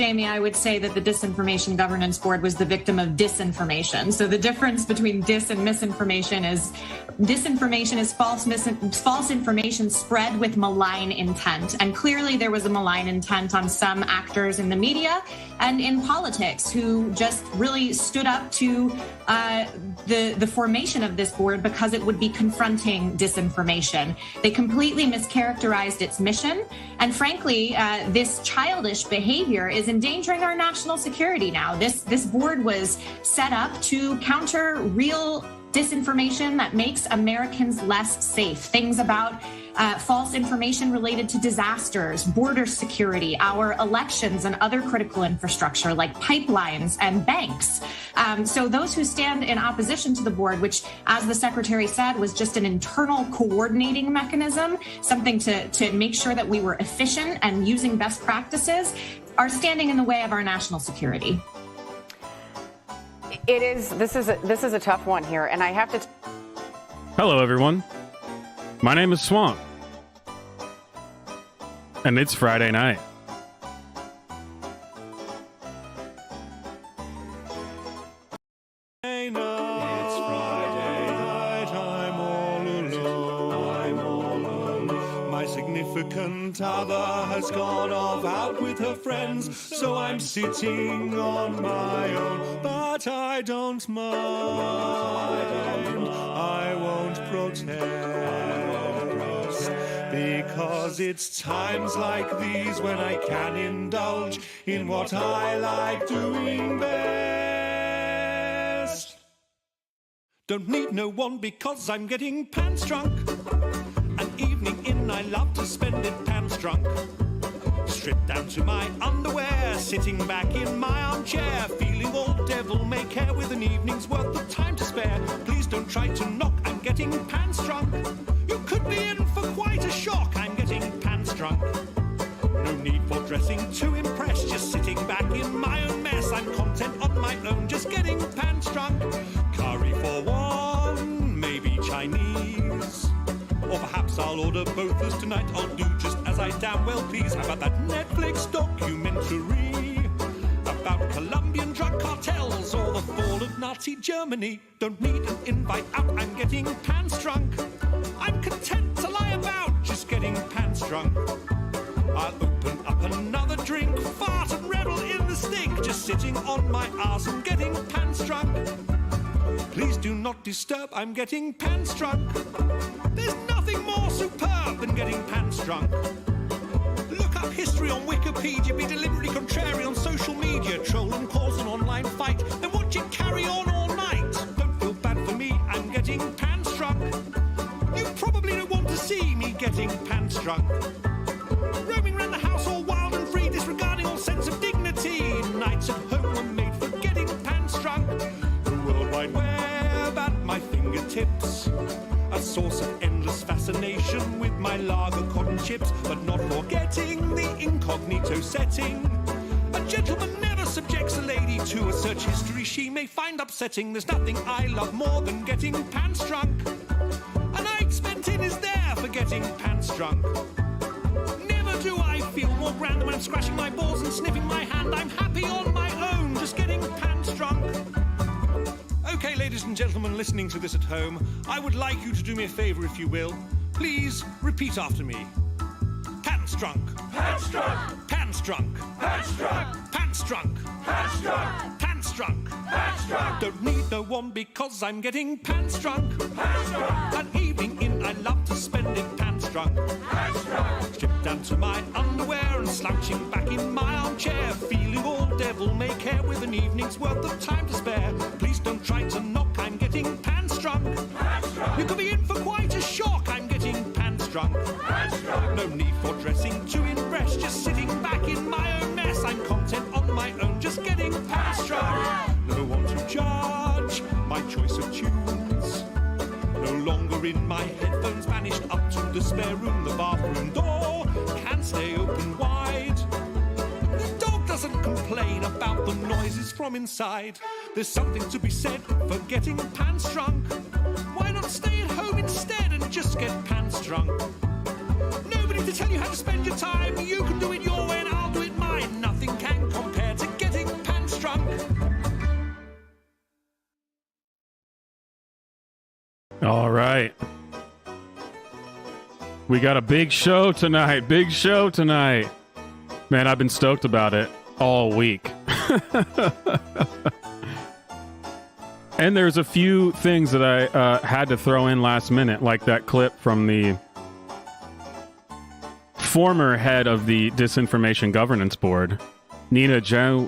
Amy, I would say that the Disinformation Governance Board was the victim of disinformation. So the difference between dis and misinformation is disinformation is false information spread with malign intent. And clearly there was a malign intent on some actors in the media and in politics who just really stood up to the formation of this board because it would be confronting disinformation. They completely mischaracterized its mission. And frankly, this childish behavior is endangering our national security now. This board was set up to counter real disinformation that makes Americans less safe. Things about false information related to disasters, border security, our elections, and other critical infrastructure like pipelines and banks. So those who stand in opposition to the board, which, as the secretary said, was just an internal coordinating mechanism, something to make sure that we were efficient and using best practices, are standing in the way of our national security. This is a tough one here, and I have to. Hello, everyone. My name is Swamp, and it's Friday night. It's Friday night, I'm all alone. My significant other has gone off out with her friends, so I'm sitting on my own. But I don't mind, I won't protest, because it's times like these when I can indulge in what I like doing best. Don't need no one because I'm getting pants drunk. An evening in, I love to spend it pants drunk. Stripped down to my underwear, sitting back in my armchair, feeling all devil-may-care with an evening's worth of time to spare. Please don't try to knock, I'm getting pants drunk. You could be in for quite a shock, I'm getting pants drunk. No need for dressing to impress, just sitting back in my own mess. I'm content on my own, just getting pants drunk. Curry for one, maybe Chinese, or perhaps I'll order both as tonight I'll do just as I damn well please. How about that Netflix documentary about Colombian drug cartels or the fall of Nazi Germany? Don't need an invite out, I'm getting pants drunk. I'm content to lie about, just getting pants drunk. I'll open up another drink, fart and revel in the stink, just sitting on my arse and getting pants drunk. Please do not disturb, I'm getting pants drunk. There's nothing more superb than getting pants drunk. Look up history on Wikipedia, be deliberately contrary on social media, troll and cause an online fight, then watch it carry on all night. Don't feel bad for me, I'm getting pants drunk. You probably don't want to see me getting pants drunk. Roaming around the house all wild and free, disregarding all sense of dignity. Nights at home were made for getting pants drunk. The World Wide Web at my fingertips, a source of endless fascination with my lager cotton chips, but not forgetting the incognito setting. A gentleman never subjects a lady to a search history she may find upsetting. There's nothing I love more than getting pants drunk. A night spent in is there for getting pants drunk. Never do I feel more grand than when I'm scratching my balls and sniffing my hand. I'm happy on my own, just getting pants drunk. Okay, ladies and gentlemen listening to this at home, I would like you to do me a favor, if you will. Please repeat after me. Pants drunk. Pants drunk. Pants drunk. Pants drunk. Pants drunk. Pants drunk. Pants drunk. Pants drunk. Don't need no one because I'm getting pants drunk. Pants drunk. An evening in, I love to spend it pants drunk. Pants drunk. Stripped down to my underwear and slouching back in my armchair, feeling all devil-may-care with an evening's worth of time to spare. Please don't try to knock, I'm getting pants drunk. Pants drunk. You could be in for quite a shock, I'm getting pants drunk. Pants drunk. No need for dressing to impress, just sitting back in my own mess. I'm content on my own, just getting pants drunk. No one to judge my choice of tunes. No longer in my headphones, vanished up to the spare room. The bathroom door can stay open wide. The dog doesn't complain about the noises from inside. There's something to be said for getting pants drunk. Why not stay at home instead and just get pants drunk? Nobody to tell you how to spend your time. You can do it your way and I'll do it mine. Nothing can compare All right. We got a big show tonight. Big show tonight. Man, I've been stoked about it all week. And there's a few things that I had to throw in last minute, like that clip from the former head of the Disinformation Governance Board, Nina Joe.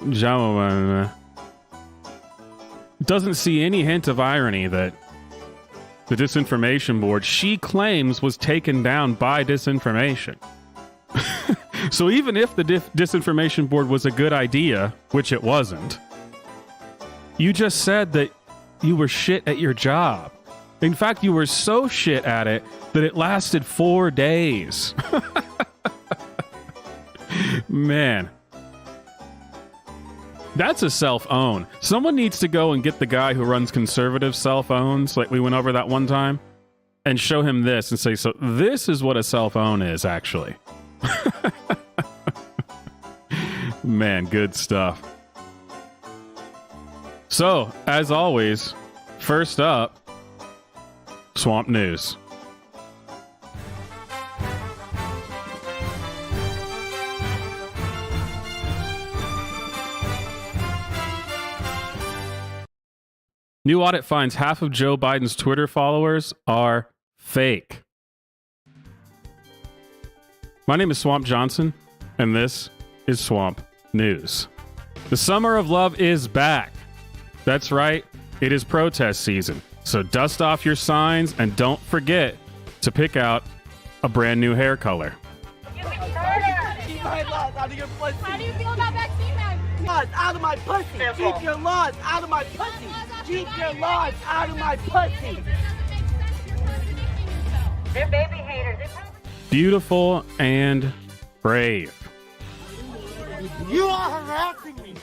Doesn't see any hint of irony that the Disinformation Board she claims was taken down by disinformation. So even if the Disinformation Board was a good idea, which it wasn't, you just said that you were shit at your job. In fact, you were so shit at it that it lasted 4 days. Man. That's a self-own. Someone needs to go and get the guy who runs conservative self-owns, like we went over that one time, and show him this and say, so this is what a self-own is, actually. Man, good stuff. So, as always, first up, Swamp News. New audit finds half of Joe Biden's Twitter followers are fake. My name is Swamp Johnson, and this is Swamp News. The summer of love is back. That's right, it is protest season. So dust off your signs and don't forget to pick out a brand new hair color. How do you feel about vaccine mandates? Out of my pussy. Keep your laws out of my pussy. Keep your laws out of my pussy. They're baby haters. Beautiful and brave. You are harassing me.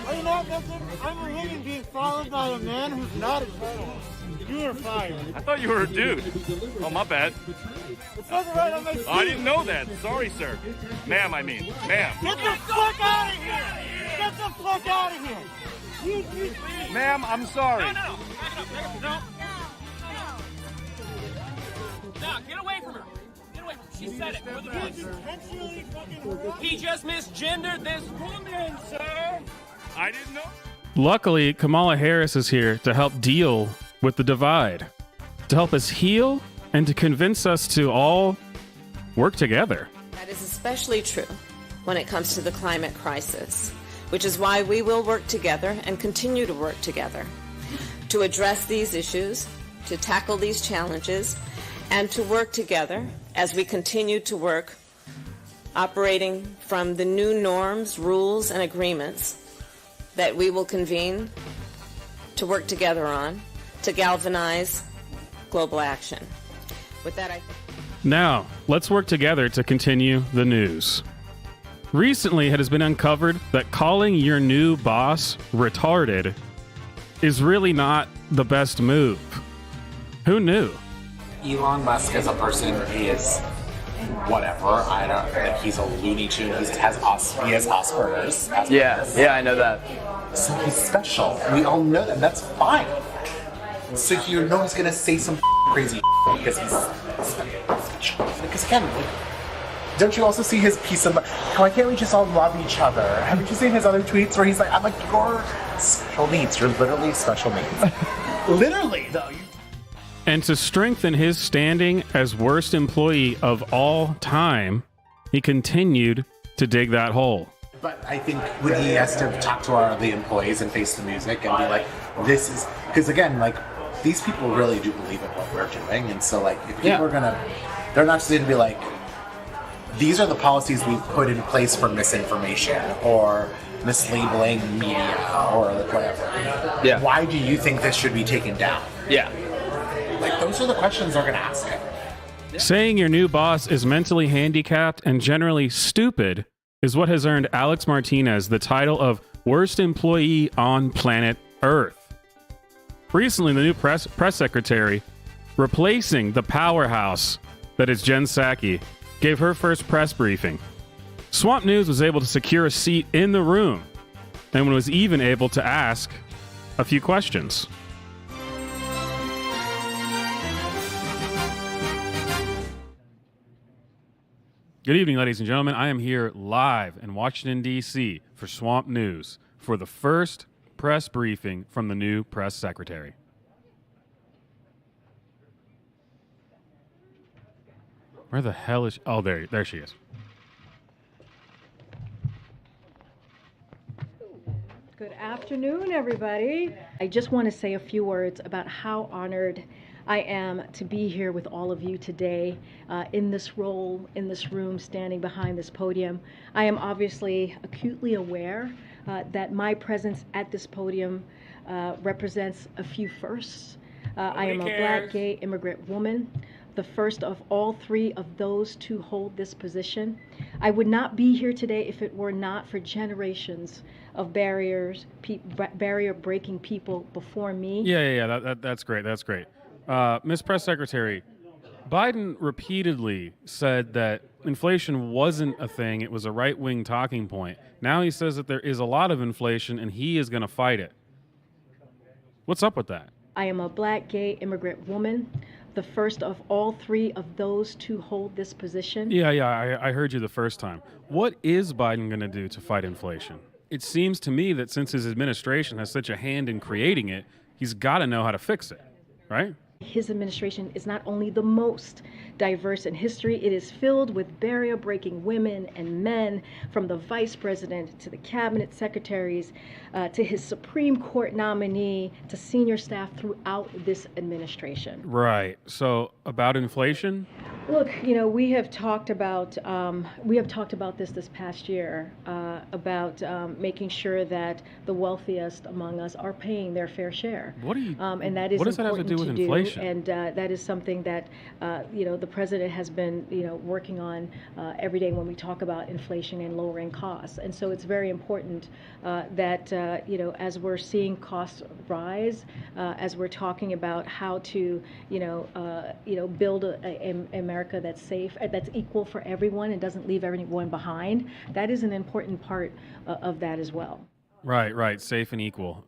Are you not listening? I'm a woman being followed by a man who's not a man. You are fired. I thought you were a dude. Oh, my bad. It says it right on my seat. I didn't know that. Sorry, sir. Ma'am, I mean. Ma'am. Get the fuck out of here. Get the fuck out of here. Ma'am, I'm sorry. No, get away from her. Get away from her. She said it. For the record. He just misgendered this woman, sir. I didn't know. Luckily, Kamala Harris is here to help deal with the divide, to help us heal, and to convince us to all work together. That is especially true when it comes to the climate crisis, which is why we will work together and continue to work together to address these issues, to tackle these challenges, and to work together as we continue to work operating from the new norms, rules, and agreements that we will convene to work together on to galvanize global action. With that, Now, let's work together to continue the news. Recently, it has been uncovered that calling your new boss retarded is really not the best move. Who knew? Elon Musk as a person is whatever. I don't think he's a Looney Tune. He has Asperger's. Yeah, I know that. So he's special. We all know that. That's fine. So you know he's gonna say some crazy because he's special. Because again, don't you also see his piece of? Why can't we just all love each other? Haven't you seen his other tweets where he's like, "I'm like your special needs. You're literally special needs." Literally, though. And to strengthen his standing as worst employee of all time, he continued to dig that hole. But I think when he has to talk to the employees and face the music and be like, this is... Because again, like, these people really do believe in what we're doing. And so, like, if people are going to... They're not just going to be like, these are the policies we've put in place for misinformation or mislabeling media or whatever. Yeah. Why do you think this should be taken down? Yeah. Like, those are the questions they're going to ask him. Saying your new boss is mentally handicapped and generally stupid is what has earned Alex Martinez the title of worst employee on planet Earth. Recently, the new press secretary, replacing the powerhouse that is Jen Psaki, gave her first press briefing. Swamp News was able to secure a seat in the room and was even able to ask a few questions. Good evening, ladies and gentlemen. I am here live in Washington, D.C. for Swamp News for the first press briefing from the new press secretary. Where the hell is she? Oh, there she is. Good afternoon, everybody. I just want to say a few words about how honored I am to be here with all of you today in this role, in this room, standing behind this podium. I am obviously acutely aware that my presence at this podium represents a few firsts. I am a Black, gay, immigrant woman, the first of all three of those to hold this position. I would not be here today if it were not for generations of barrier-breaking people before me. Yeah. That's great. That's great. Ms. Press Secretary, Biden repeatedly said that inflation wasn't a thing. It was a right-wing talking point. Now he says that there is a lot of inflation and he is going to fight it. What's up with that? I am a Black, gay, immigrant woman, the first of all three of those to hold this position. Yeah, I heard you the first time. What is Biden going to do to fight inflation? It seems to me that since his administration has such a hand in creating it, he's got to know how to fix it, right? His administration is not only the most diverse in history, it is filled with barrier-breaking women and men, from the vice president to the cabinet secretaries, to his Supreme Court nominee, to senior staff throughout this administration. Right. So about inflation? Look, we have talked about this past year about making sure that the wealthiest among us are paying their fair share. And that is what does that have to do with inflation? And that is something that the president has been working on every day when we talk about inflation and lowering costs. And so it's very important that as we're seeing costs rise, as we're talking about how to build a America that's safe, that's equal for everyone and doesn't leave everyone behind, that is an important part of that as well. Right. Safe and equal.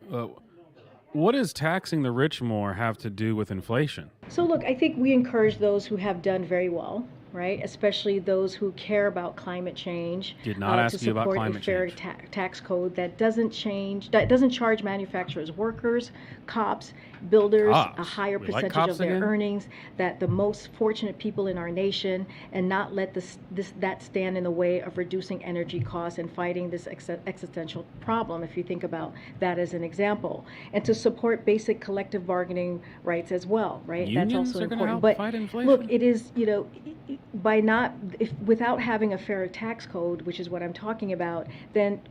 What does taxing the rich more have to do with inflation? So look, I think we encourage those who have done very well, right? Especially those who care about climate change. Did not ask you about climate change. To support a fair tax code that doesn't charge manufacturers, workers, cops, builders a higher percentage of their earnings, that the most fortunate people in our nation, and not let that stand in the way of reducing energy costs and fighting this existential problem, if you think about that as an example. And to support basic collective bargaining rights as well, right? Unions That's also are important. But fight inflation? Look, it is, without having a fair tax code, which is what I'm talking about, then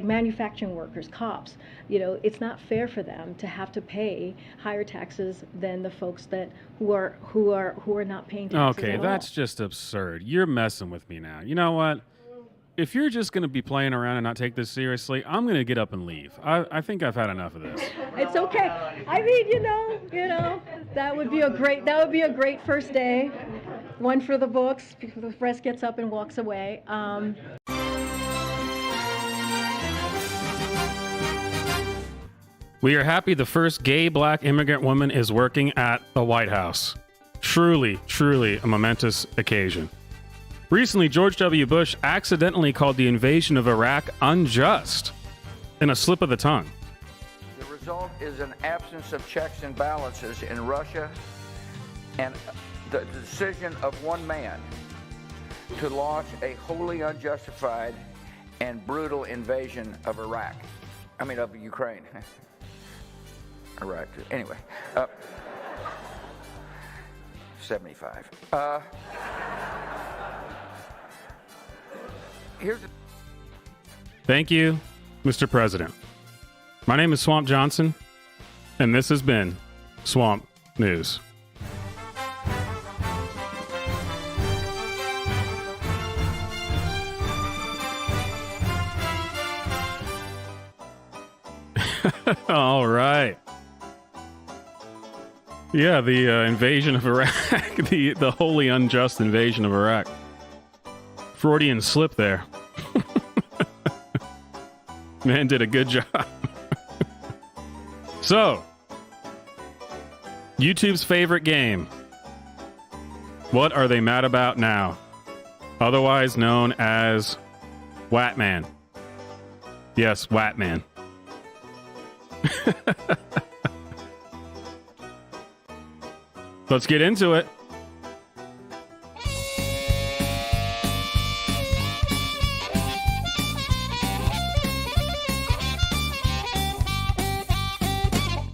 manufacturing workers, cops, it's not fair for them to have to pay higher taxes than the folks who are not paying taxes. Okay, that's just absurd. You're messing with me now. You know what? If you're just going to be playing around and not take this seriously, I'm going to get up and leave. I think I've had enough of this. It's okay. I mean, that would be a great first day. One for the books. The rest gets up and walks away. We are happy the first gay Black immigrant woman is working at the White House. Truly a momentous occasion. Recently, George W. Bush accidentally called the invasion of Iraq unjust in a slip of the tongue. The result is an absence of checks and balances in Russia and the decision of one man to launch a wholly unjustified and brutal invasion of of Ukraine. Iraq. Anyway, 75. Thank you, Mr. President. My name is Swamp Johnson, and this has been Swamp News. All right. Yeah, the invasion of Iraq, the wholly unjust invasion of Iraq. Freudian slip there. Man did a good job. So, YouTube's favorite game. What are they mad about now? otherwise known as Watman. Yes, Watman. Let's get into it.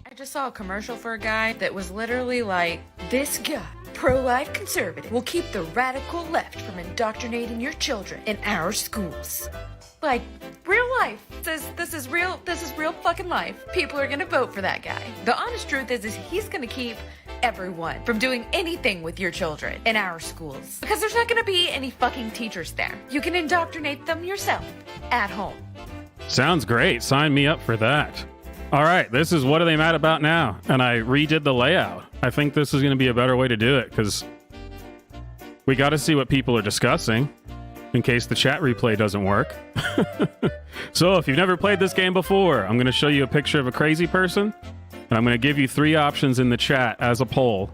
I just saw a commercial for a guy that was literally like, this guy, pro-life conservative, will keep the radical left from indoctrinating your children in our schools. Like, real life. This is real fucking life. People are gonna vote for that guy. The honest truth is he's gonna keep everyone from doing anything with your children in our schools. Because there's not gonna be any fucking teachers there. You can indoctrinate them yourself at home. Sounds great. Sign me up for that. All right, this is What Are They Mad About Now? And I redid the layout. I think this is going to be a better way to do it because we got to see what people are discussing in case the chat replay doesn't work. So if you've never played this game before, I'm going to show you a picture of a crazy person, and I'm going to give you 3 options in the chat as a poll.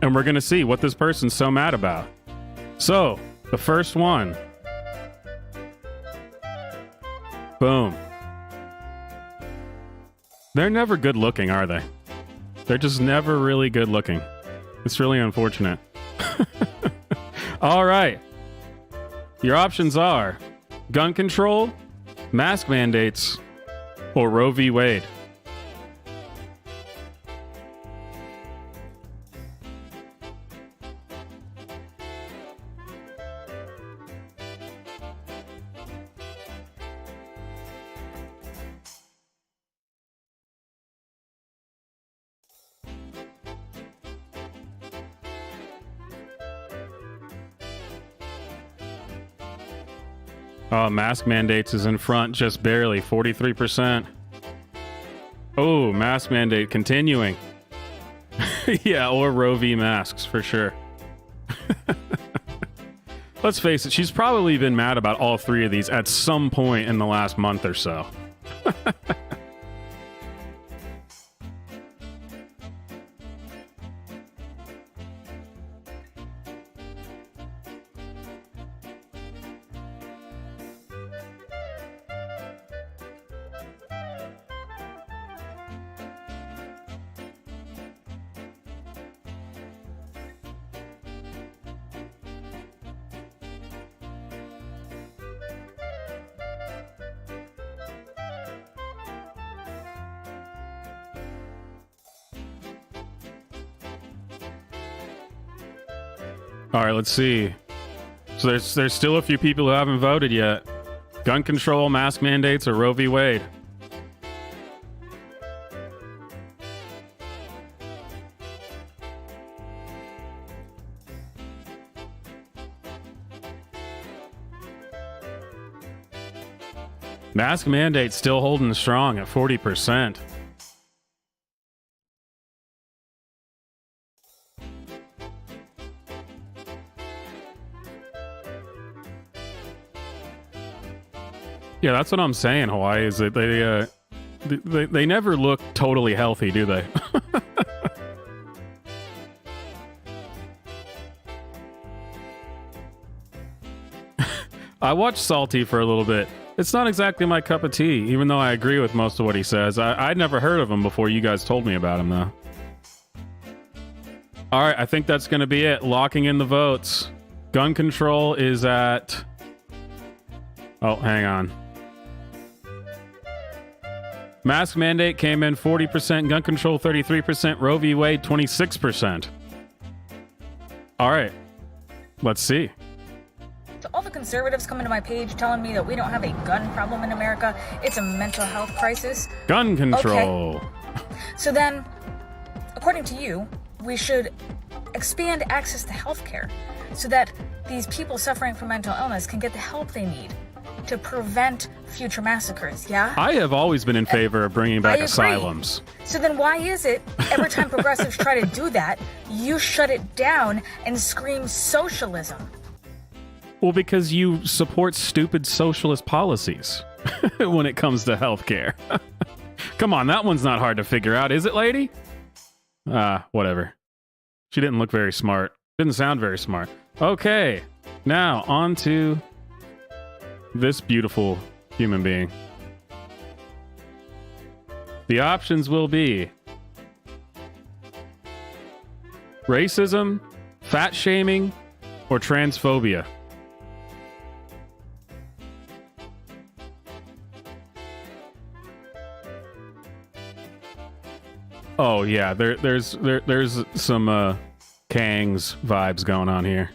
And we're going to see what this person's so mad about. So, the first one. Boom. They're never good looking, are they? They're just never really good looking. It's really unfortunate. All right. Your options are gun control, mask mandates, or Roe v. Wade. Oh, mask mandates is in front just barely, 43%. Oh, mask mandate continuing. Yeah, or Roe v. masks for sure. Let's face it, she's probably been mad about all 3 of these at some point in the last month or so. All right, let's see. So there's still a few people who haven't voted yet. Gun control, mask mandates, or Roe v. Wade. Mask mandate still holding strong at 40%. Yeah, that's what I'm saying, Hawaii, is that they never look totally healthy, do they? I watched Salty for a little bit. It's not exactly my cup of tea, even though I agree with most of what he says. I'd never heard of him before you guys told me about him, though. All right, I think that's going to be it. Locking in the votes. Gun control is at... Oh, hang on. Mask mandate came in 40%, gun control 33%, Roe v. Wade 26%. All right, let's see. So all the conservatives coming to my page telling me that we don't have a gun problem in America, it's a mental health crisis. Gun control. Okay. So then, according to you, we should expand access to health care so that these people suffering from mental illness can get the help they need to prevent future massacres, yeah? I have always been in favor of bringing back asylums. So then why is it every time progressives try to do that, you shut it down and scream socialism? Well, because you support stupid socialist policies when it comes to healthcare. Come on, that one's not hard to figure out, is it, lady? Whatever. She didn't look very smart. Didn't sound very smart. Okay, Now, on to this beautiful human being. The options will be racism, fat shaming, or transphobia. Oh yeah, there's some Kangs vibes going on here.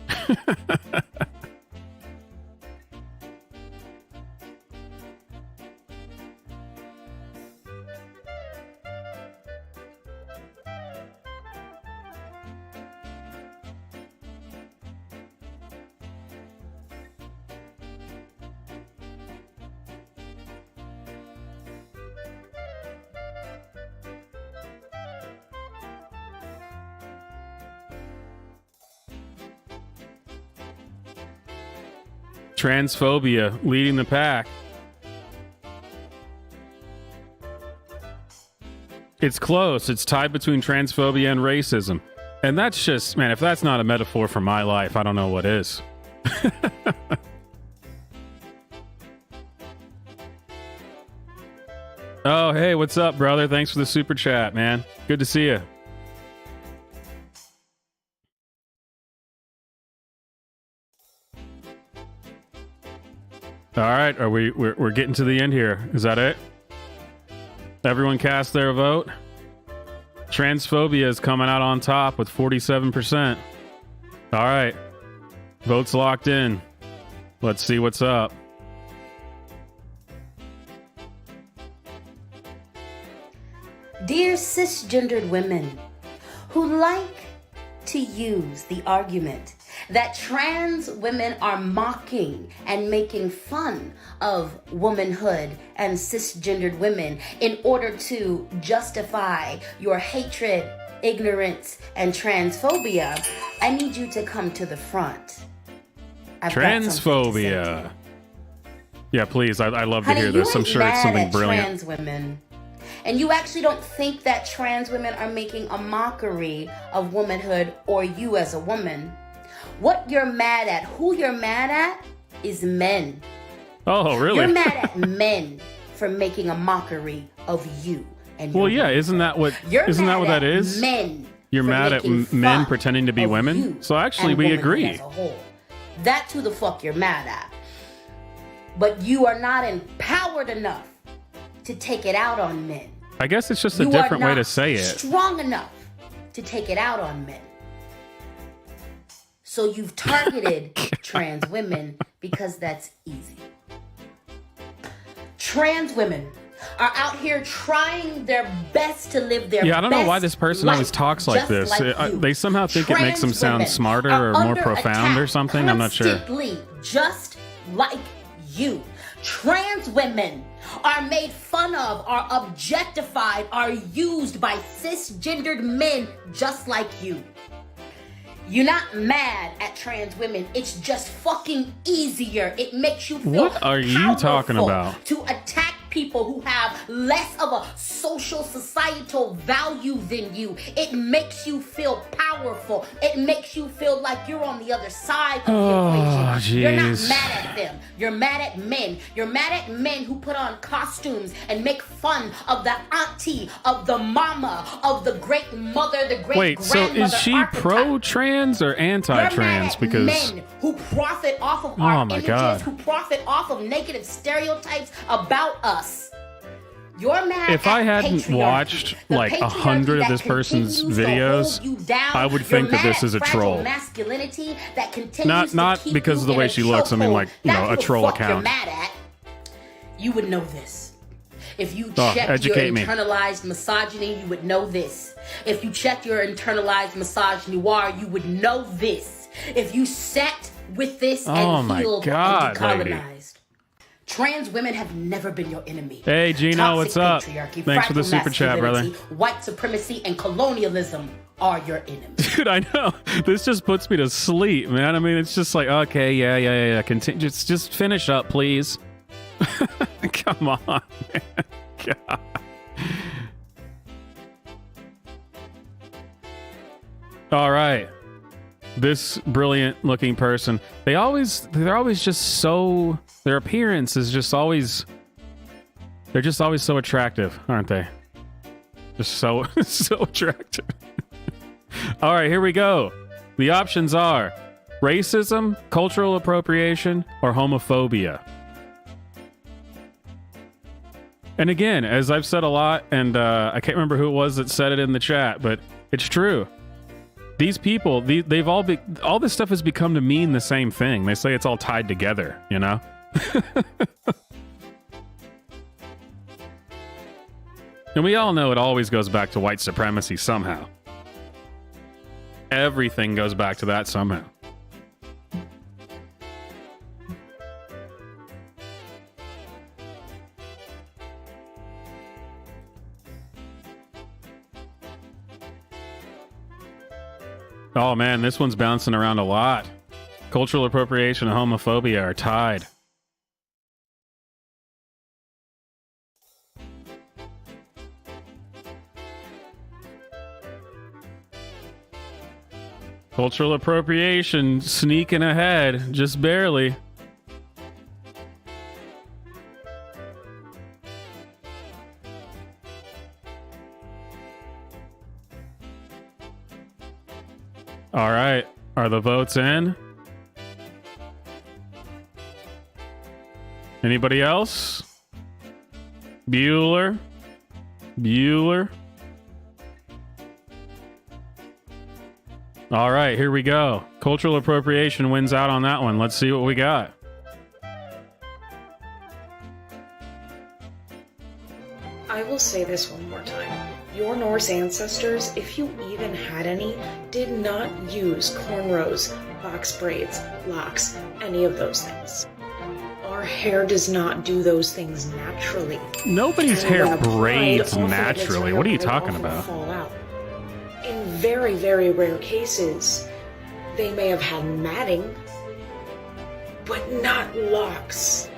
Transphobia leading the pack. It's close. It's tied between transphobia and racism. And that's just, man, if that's not a metaphor for my life, I don't know what is. Oh, hey, what's up, brother? Thanks for the super chat, man. Good to see you. All right, we're getting to the end here. Is that it? Everyone cast their vote. Transphobia is coming out on top with 47%. All right. Votes locked in. Let's see what's up. Dear cisgendered women who like to use the argument that trans women are mocking and making fun of womanhood and cisgendered women in order to justify your hatred, ignorance, and transphobia, I need you to come to the front. Transphobia. Yeah, please. I'd love to hear this. I'm sure it's something brilliant. Trans women. And you actually don't think that trans women are making a mockery of womanhood or you as a woman. What you're mad at, who you're mad at, is men. Oh, really? You're mad at men for making a mockery of you. And well, yeah, isn't that what that is? Men. You're mad at men pretending to be women? So actually, we agree. As a whole. That's who the fuck you're mad at. But you are not empowered enough to take it out on men. I guess it's just a different way to say it. Strong enough to take it out on men. So you've targeted trans women because that's easy. Trans women are out here trying their best to live their best. Yeah, I don't know why this person always talks like this. They somehow think it makes them sound smarter or more profound or something. I'm not sure. Just like you. Trans women are made fun of, are objectified, are used by cisgendered men just like you. You're not mad at trans women. It's just fucking easier. It makes you feel What are you talking about? To attack people who have less of a social societal value than you. It makes you feel powerful. It makes you feel like you're on the other side of the equation. You're not mad at them. You're mad at men. You're mad at men who put on costumes and make fun of the auntie, of the mama, of the great mother, the great grandmother. Wait, so is she pro-trans or anti-trans? Because men who profit off of our images, who profit off of negative stereotypes about us. You're mad if I hadn't watched like 100 of this person's videos, I would think that this is a troll. Masculinity that continues not to keep because of the way she looks. I mean, like, you know, a troll account. You're mad at. You would know this. If you checked your internalized misogyny, you would know this. If you checked your internalized misogyny, you would know this. If you sat with this and healed and decolonized. Trans women have never been your enemy. Hey, Gino, Toxic what's up? patriarchy, Thanks for the super chat, brother. White supremacy and colonialism are your enemies. Dude, I know. This just puts me to sleep, man. I mean, it's just like, okay, yeah. Continue. Just finish up, please. Come on, man. God. All right. this brilliant looking person, they're always just so, their appearance is just always, they're just always so attractive, aren't they? Just so so attractive. All right, here we go. The options are racism, cultural appropriation, or homophobia. And again, as I've said a lot, and I can't remember who it was that said it in the chat, but it's true. These people, they've all this stuff has become to mean the same thing. They say it's all tied together, you know? And we all know it always goes back to white supremacy somehow. Everything goes back to that somehow. Oh man, this one's bouncing around a lot. Cultural appropriation and homophobia are tied. Cultural appropriation sneaking ahead, just barely. All right, are the votes in? Anybody else? Bueller? All right, here we go. Cultural appropriation wins out on that one. Let's see what we got. I will say this one more time. Your Norse ancestors, if you even had any, did not use cornrows, box braids, locks, any of those things. Our hair does not do those things naturally. Nobody's hair braids naturally. What are you talking about? Fall out. In very, very rare cases, they may have had matting, but not locks.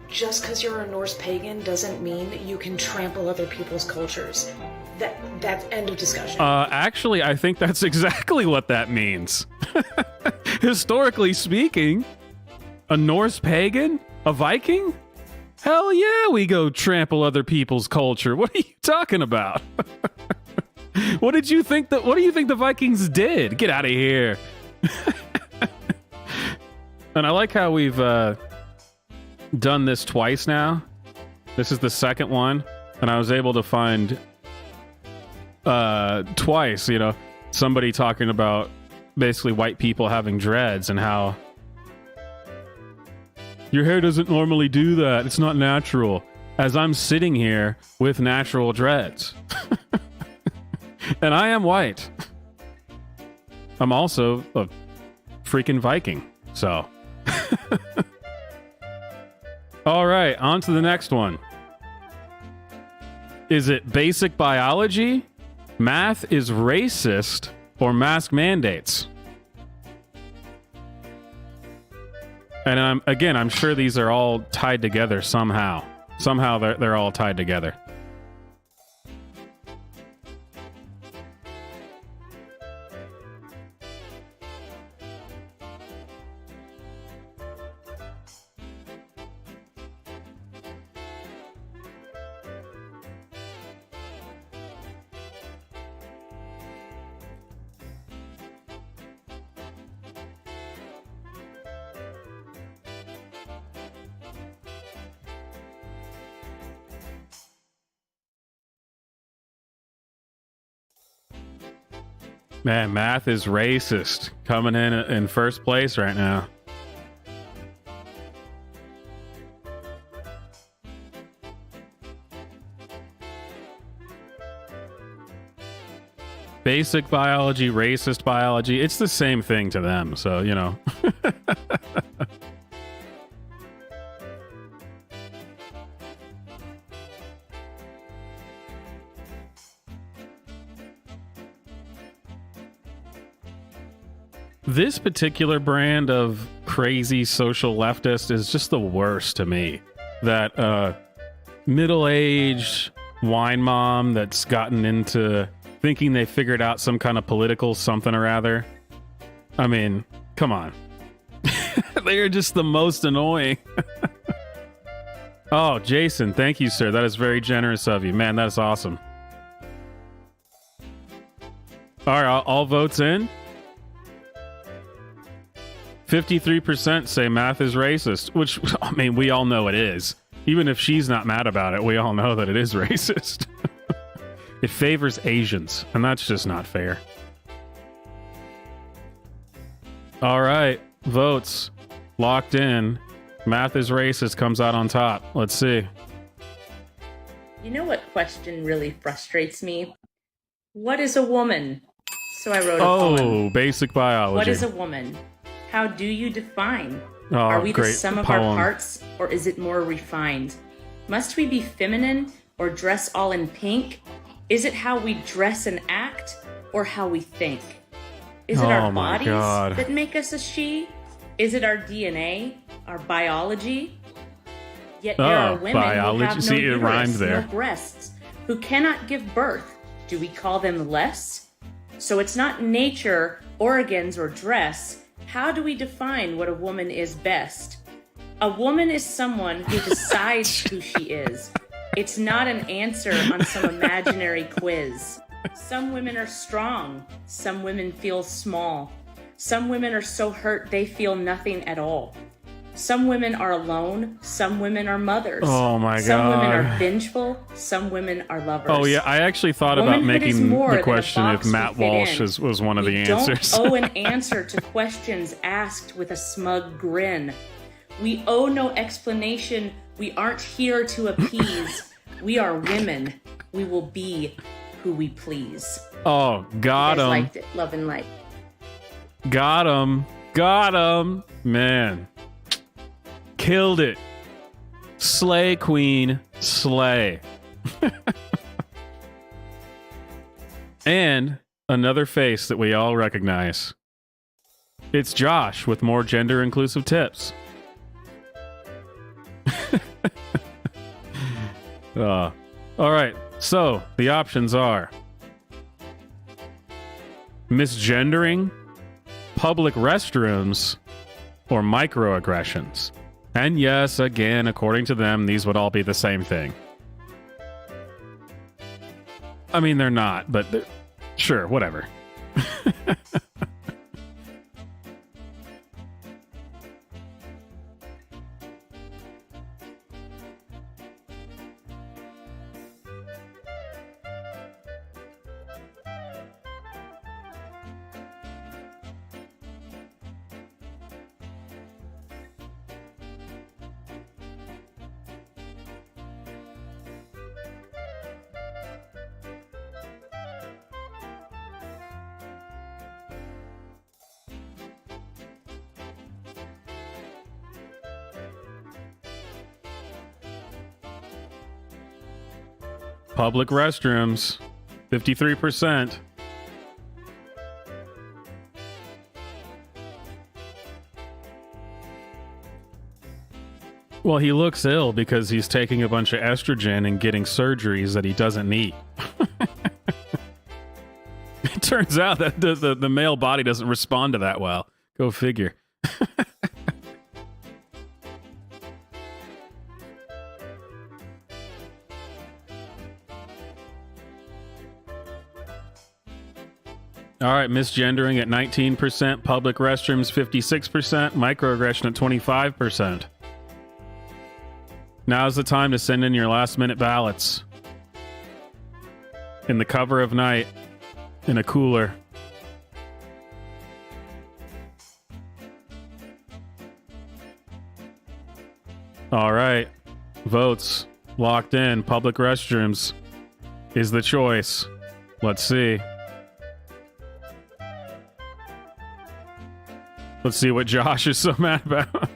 Just because you're a Norse pagan doesn't mean you can trample other people's cultures. That's end of discussion. Actually, I think that's exactly what that means. Historically speaking, a Norse pagan? A Viking? Hell yeah, we go trample other people's culture. What are you talking about? What do you think the Vikings did? Get out of here. And I like how we've done this twice now. This is the second one, and I was able to find twice, you know, somebody talking about basically white people having dreads and how your hair doesn't normally do that. It's not natural. As I'm sitting here with natural dreads. And I am white. I'm also a freaking Viking. So. All right, on to the next one. Is it basic biology, math is racist, or mask mandates? And I'm sure these are all tied together somehow. Somehow they're all tied together. Man, math is racist. Coming in first place right now. Basic biology, racist biology, it's the same thing to them, so, you know. This particular brand of crazy social leftist is just the worst to me. That middle-aged wine mom that's gotten into thinking they figured out some kind of political something or other. I mean, come on. They are just the most annoying. Oh, Jason, thank you, sir. That is very generous of you. Man, that is awesome. All right, all votes in. 53% say math is racist, which, I mean, we all know it is. Even if she's not mad about it, we all know that it is racist. It favors Asians, and that's just not fair. All right, votes locked in. Math is racist comes out on top. Let's see. You know what question really frustrates me? What is a woman? So I wrote a poem. Basic biology. What is a woman? How do you define? Oh, Are we the great sum of poem. our parts, or is it more refined? Must we be feminine or dress all in pink? Is it how we dress and act, or how we think? Is it Oh our my bodies God. that make us a she? Is it our DNA, our biology? Yet there are women biology. who have no See, it uterus, rhymed there. no breasts, who cannot give birth. Do we call them less? So it's not nature, organs, or dress. How do we define what a woman is best? A woman is someone who decides who she is. It's not an answer on some imaginary quiz. Some women are strong. Some women feel small. Some women are so hurt they feel nothing at all. Some women are alone. Some women are mothers. Oh my Some women God. are vengeful. Some women are lovers. Oh, yeah, I actually thought about Womanhood is making more the than a question if box we Matt fit Walsh in. was one of the We answers. don't owe an answer to questions asked with a smug grin. We owe no explanation. We aren't here to appease. We are women. We will be who we please. Oh, got You guys him. liked it. Love and light. Got him. Got him. Man. Killed it. Slay, queen. Slay. And another face that we all recognize. It's Josh with more gender-inclusive tips. All right, so the options are misgendering, public restrooms, or microaggressions. And yes, again, according to them, these would all be the same thing. I mean, they're not, but sure, whatever. Public restrooms, 53%. Well, he looks ill because he's taking a bunch of estrogen and getting surgeries that he doesn't need. It turns out that the male body doesn't respond to that well. Go figure. All right, misgendering at 19%, public restrooms 56%, microaggression at 25%. Now's the time to send in your last-minute ballots. In the cover of night, in a cooler. All right, votes locked in. Public restrooms is the choice. Let's see. Let's see what Josh is so mad about.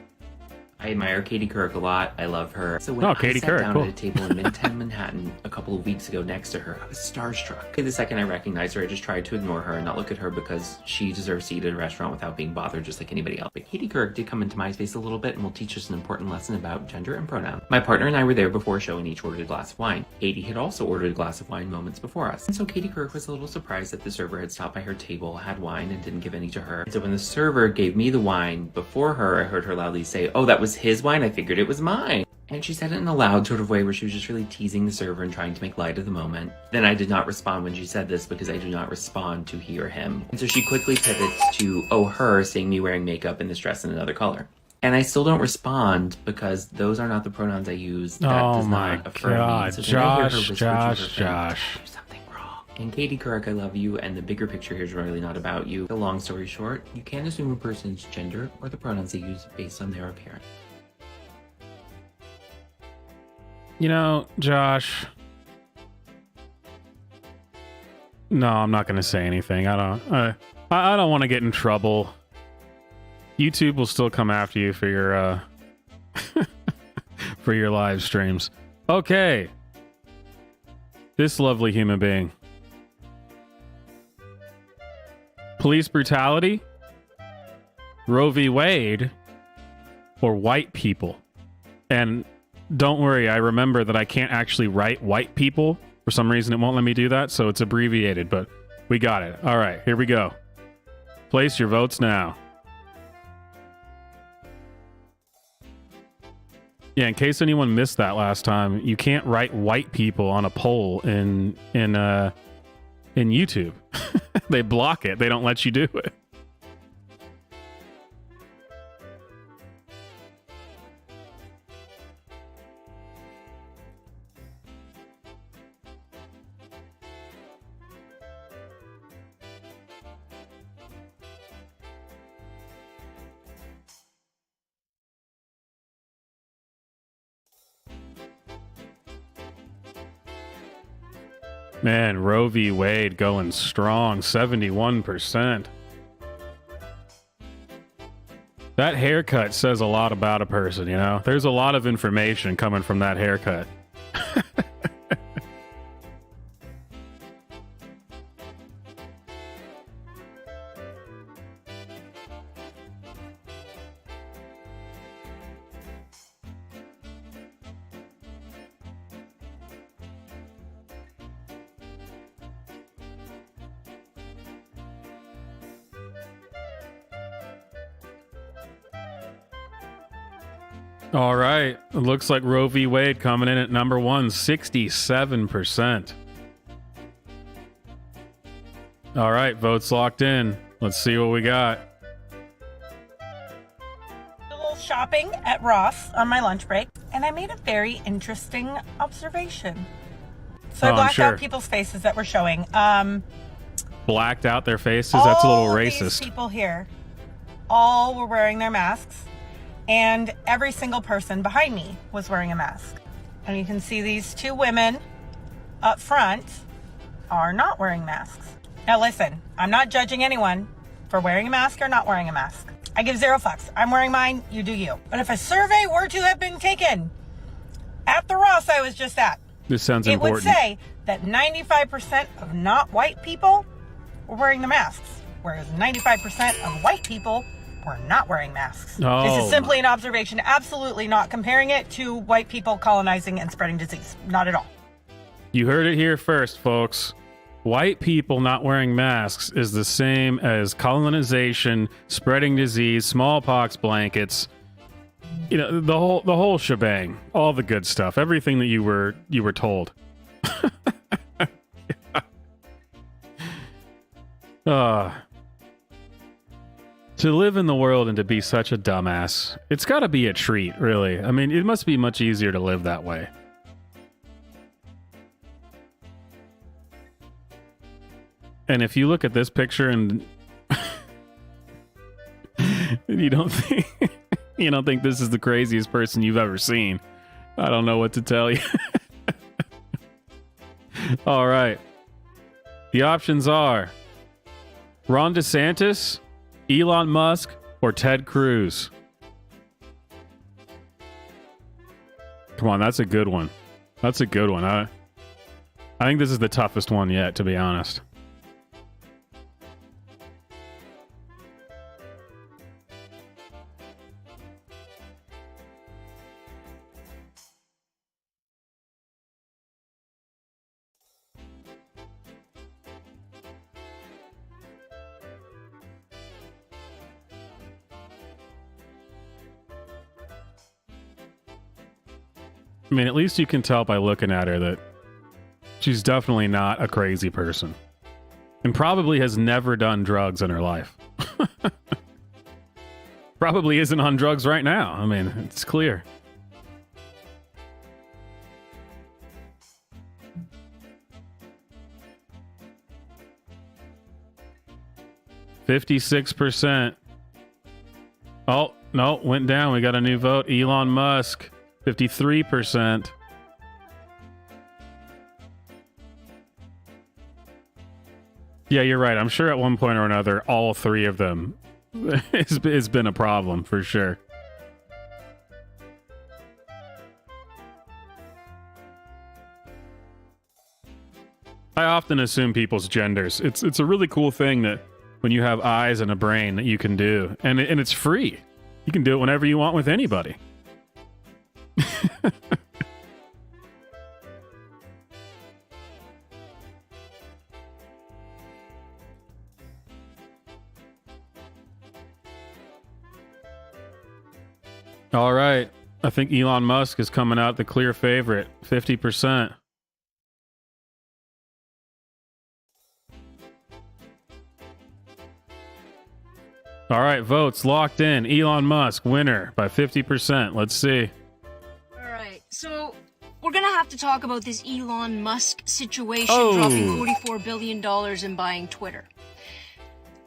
I admire Katie Couric a lot. I love her. So when I Katie sat Couric, down cool. at a table in Midtown Manhattan a couple of weeks ago next to her, I was starstruck. The second I recognized her, I just tried to ignore her and not look at her because she deserves to eat at a restaurant without being bothered just like anybody else. But Katie Couric did come into my space a little bit and will teach us an important lesson about gender and pronouns. My partner and I were there before a show and each ordered a glass of wine. Katie had also ordered a glass of wine moments before us. And so Katie Couric was a little surprised that the server had stopped by her table, had wine, and didn't give any to her. And so when the server gave me the wine before her, I heard her loudly say, "Oh, that was his wine? I figured it was mine." And she said it in a loud sort of way where she was just really teasing the server and trying to make light of the moment. Then I did not respond when she said this because I do not respond to he or him. And so she quickly pivots to, oh, her, seeing me wearing makeup and this dress in another color. And I still don't respond because those are not the pronouns I use. That Oh does my not affirm God, me. So then I hear her Josh, whisper to her friend, Josh. "There's something wrong." And Katie Couric, I love you, and the bigger picture here is really not about you. The long story short, you can't assume a person's gender or the pronouns they use based on their appearance. You know, Josh. No, I'm not going to say anything. I don't want to get in trouble. YouTube will still come after you for your for your live streams. Okay. This lovely human being. Police brutality, Roe v. Wade, or white people. And don't worry, I remember that I can't actually write white people. For some reason, it won't let me do that, so it's abbreviated, but we got it. All right, here we go. Place your votes now. Yeah, in case anyone missed that last time, you can't write white people on a poll in YouTube. They block it. They don't let you do it. Man, Roe v. Wade going strong, 71%. That haircut says a lot about a person, you know? There's a lot of information coming from that haircut. All right. It looks like Roe v. Wade coming in at number one, 67%. All right. Votes locked in. Let's see what we got. A little shopping at Ross on my lunch break, and I made a very interesting observation. So I blacked out people's faces that were showing. Blacked out their faces? That's a little racist. These people here all were wearing their masks. And every single person behind me was wearing a mask. And you can see these two women up front are not wearing masks. Now listen, I'm not judging anyone for wearing a mask or not wearing a mask. I give zero fucks. I'm wearing mine, you do you. But if a survey were to have been taken at the Ross I was just at, this sounds important. It would say that 95% of not white people were wearing the masks, whereas 95% of white people were not wearing masks. Oh. This is simply an observation, absolutely not comparing it to white people colonizing and spreading disease. Not at all. You heard it here first, folks. White people not wearing masks is the same as colonization, spreading disease, smallpox blankets, you know, the whole shebang, all the good stuff, everything that you were told. To live in the world and to be such a dumbass, it's got to be a treat, really. I mean, it must be much easier to live that way. And if you look at this picture and you don't think this is the craziest person you've ever seen, I don't know what to tell you. All right. The options are Ron DeSantis, Elon Musk, or Ted Cruz. Come on, that's a good one. That's a good one. I think this is the toughest one yet, to be honest. I mean, at least you can tell by looking at her that she's definitely not a crazy person. And probably has never done drugs in her life. Probably isn't on drugs right now. I mean, it's clear. %56%. Oh, no, went down. We got a new vote. Elon Musk. 53%. Yeah, you're right. I'm sure at one point or another, all three of them has been a problem for sure. I often assume people's genders. It's a really cool thing that when you have eyes and a brain that you can do, and it's free. You can do it whenever you want with anybody. All right. I think Elon Musk is coming out the clear favorite, 50%. All right, votes locked in. Elon Musk, winner by 50%. Let's see. All right, so we're going to have to talk about this Elon Musk situation, Oh. dropping $44 billion and buying Twitter.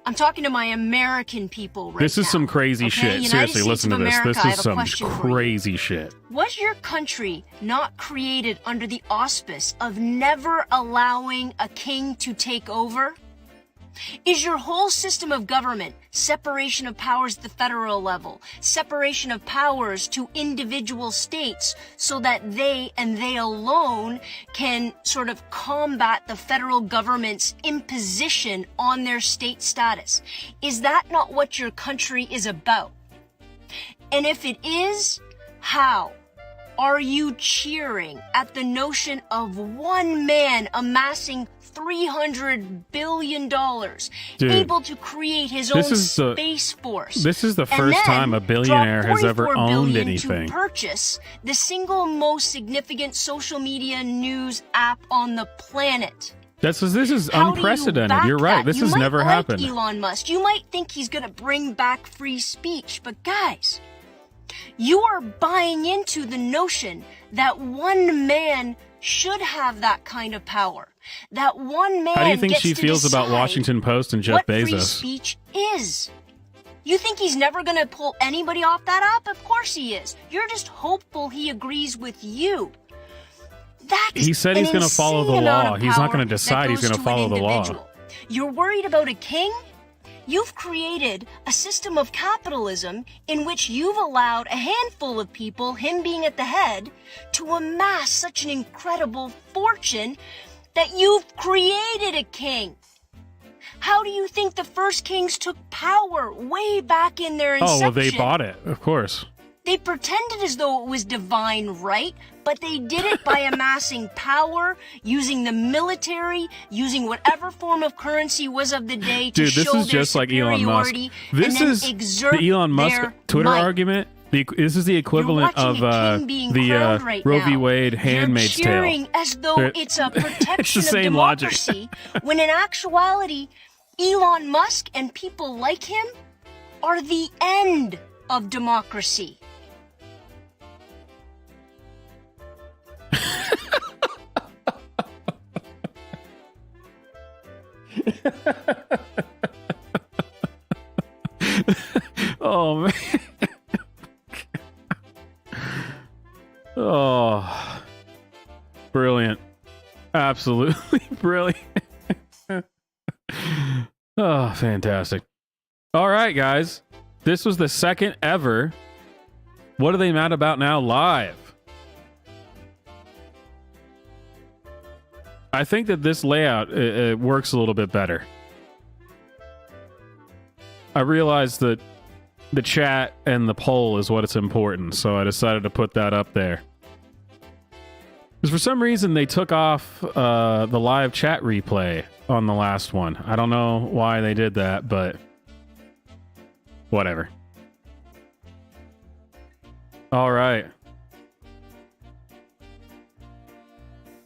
I'm talking to my American people right This is now, some crazy okay? shit. United Seriously, States listen to of this. America, I This have is a some question for you. crazy shit. Was your country not created under the auspice of never allowing a king to take over? Is your whole system of government separation of powers at the federal level, separation of powers to individual states so that they and they alone can sort of combat the federal government's imposition on their state status? Is that not what your country is about? And if it is, how are you cheering at the notion of one man amassing $300 billion, Dude, able to create his own this is the- space force? This is the and first then time a billionaire drop has ever $44 owned billion anything. to purchase the single most significant social media news app on the planet. This is How do you unprecedented. back You're right. that? This You has might never like happened. Elon Musk. You might think he's going to bring back free speech, but guys, you are buying into the notion that one man should have that kind of power. That one man How do you think gets she to feels about decide Washington Post and Jeff what free Bezos? speech is. You think he's never going to pull anybody off that app? Of course he is. You're just hopeful he agrees with you. That's He said he's an going to follow the insane amount law. of He's not power going to decide that he's goes going to to an follow the law. individual. You're worried about a king? You've created a system of capitalism in which you've allowed a handful of people, him being at the head, to amass such an incredible fortune that you've created a king. How do you think the first kings took power way back in their inception? Oh, well, they bought it, of course. They pretended as though it was divine right, but they did it by amassing power, using the military, using whatever form of currency was of the day to Dude, this show is their just like Elon Musk. superiority This and then is exert the Elon Musk their Twitter might. argument. This is the equivalent watching of a king being the crowned right Roe v. now. Wade You're Handmaid's cheering Tale. as though They're- it's a protection It's the of same logic. democracy, when in actuality, Elon Musk and people like him are the end of democracy. Oh, man. Oh, brilliant. Absolutely brilliant. Oh, fantastic. All right, guys. This was the second ever What Are They Mad About Now live. I think that this layout it works a little bit better. I realized that the chat and the poll is what is important, so I decided to put that up there. Because for some reason they took off the live chat replay on the last one. I don't know why they did that, but whatever. All right.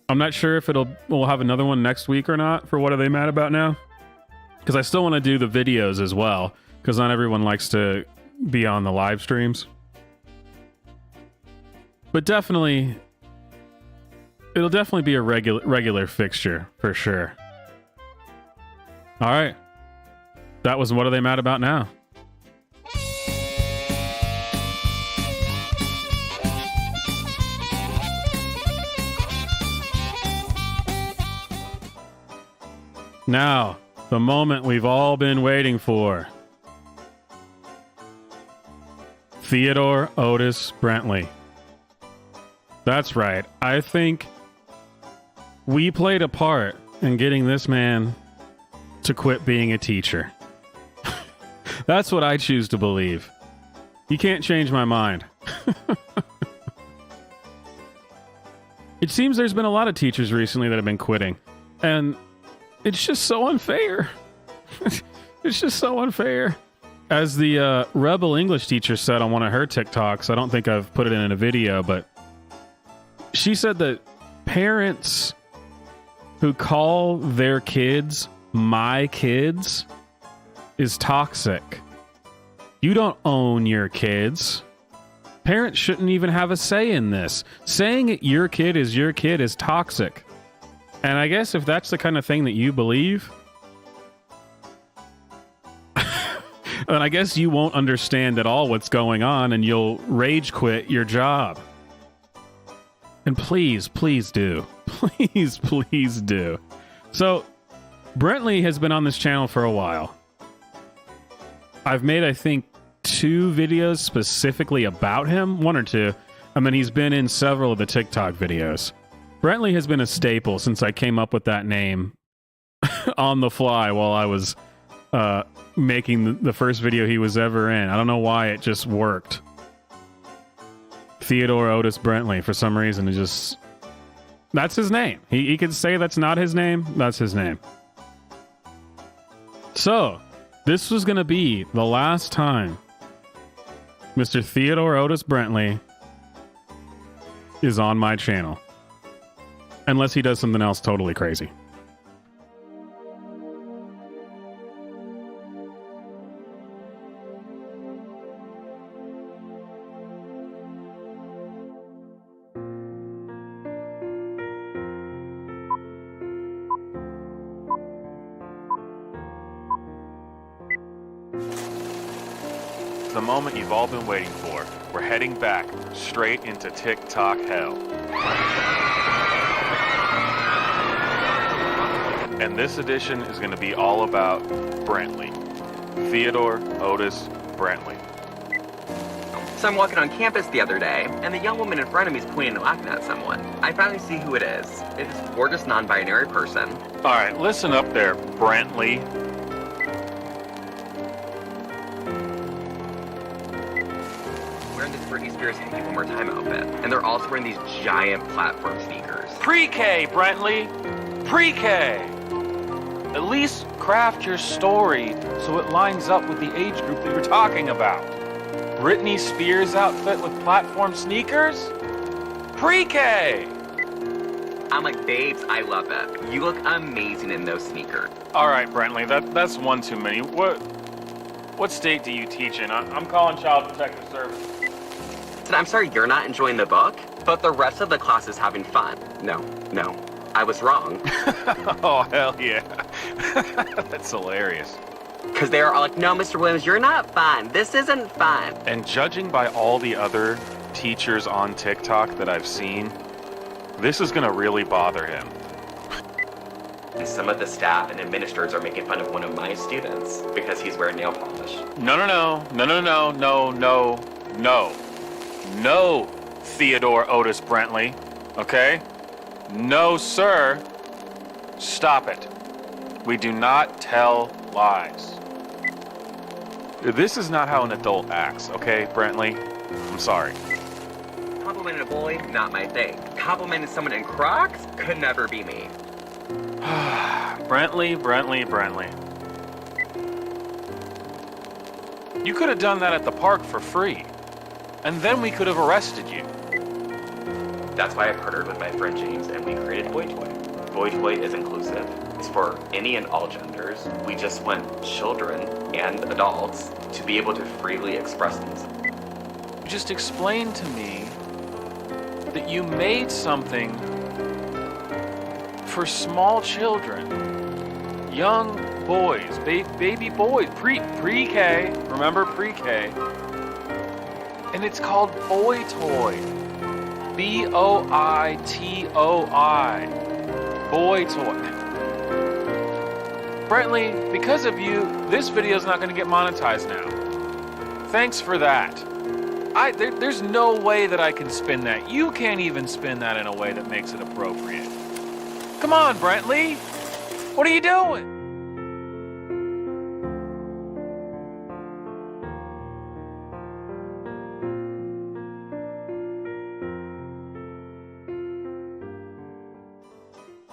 I'm not sure if we'll have another one next week or not for What Are They Mad About Now? Because I still want to do the videos as well, because not everyone likes to be on the live streams. But definitely, it'll definitely be a regular fixture for sure. All right. That was What Are They Mad About Now? Now, the moment we've all been waiting for. Theodore Otis Brentley. That's right. I think we played a part in getting this man to quit being a teacher. That's what I choose to believe. You can't change my mind. It seems there's been a lot of teachers recently that have been quitting. And it's just so unfair. It's just so unfair. As the rebel English teacher said on one of her TikToks, I don't think I've put it in a video, but she said that parents who call their kids my kids is toxic. You don't own your kids. Parents shouldn't even have a say in this. Saying your kid is toxic. And I guess if that's the kind of thing that you believe, then I guess you won't understand at all what's going on and you'll rage quit your job. And please, please do. Please, please do. So, Brentley has been on this channel for a while. I've made, I think, 2 videos specifically about him, 1 or 2. And then he's been in several of the TikTok videos. Brentley has been a staple since I came up with that name on the fly while I was making the first video he was ever in. I don't know why, it just worked. Theodore Otis Brentley, for some reason, that's his name. He could say that's not his name. That's his name. So, this was going to be the last time Mr. Theodore Otis Brentley is on my channel. Unless he does something else totally crazy. The moment you've all been waiting for. We're heading back straight into TikTok hell. And this edition is going to be all about Brentley. Theodore Otis Brentley. So I'm walking on campus the other day, and the young woman in front of me is pointing and laughing at someone. I finally see who it is. It is a gorgeous non-binary person. All right, listen up there, Brentley. Wearing this Britney Spears Thank You One More Time outfit, and they're also wearing these giant platform sneakers. Pre-K, Brentley. Pre-K. At least craft your story so it lines up with the age group that you're talking about. Britney Spears outfit with platform sneakers? Pre-K! I'm like, babes, I love it. You look amazing in those sneakers. All right, Brentley, that's one too many. What state do you teach in? I'm calling Child Protective Services. And I'm sorry you're not enjoying the book, but the rest of the class is having fun. No, I was wrong. Oh, hell yeah. That's hilarious. Because they are all like, no, Mr. Williams, you're not fun. This isn't fun. And judging by all the other teachers on TikTok that I've seen, this is going to really bother him. And some of the staff and administrators are making fun of one of my students because he's wearing nail polish. No, Theodore Otis Brentley. Okay? No, sir. Stop it. We do not tell lies. This is not how an adult acts, okay, Brentley? I'm sorry. Complimenting a boy, not my thing. Complimenting someone in Crocs could never be me. Brentley. You could have done that at the park for free. And then we could have arrested you. That's why I partnered with my friend James and we created Boy Toy. Boy Toy is inclusive. It's for any and all genders. We just want children and adults to be able to freely express themselves. You just explained to me that you made something for small children, young boys, baby boys, pre-K, remember pre-K, and it's called Boy Toy, Boitoi, Boy Toy. Brentley, because of you, this video's not going to get monetized now. Thanks for that. There's no way that I can spin that. You can't even spin that in a way that makes it appropriate. Come on, Brentley. What are you doing?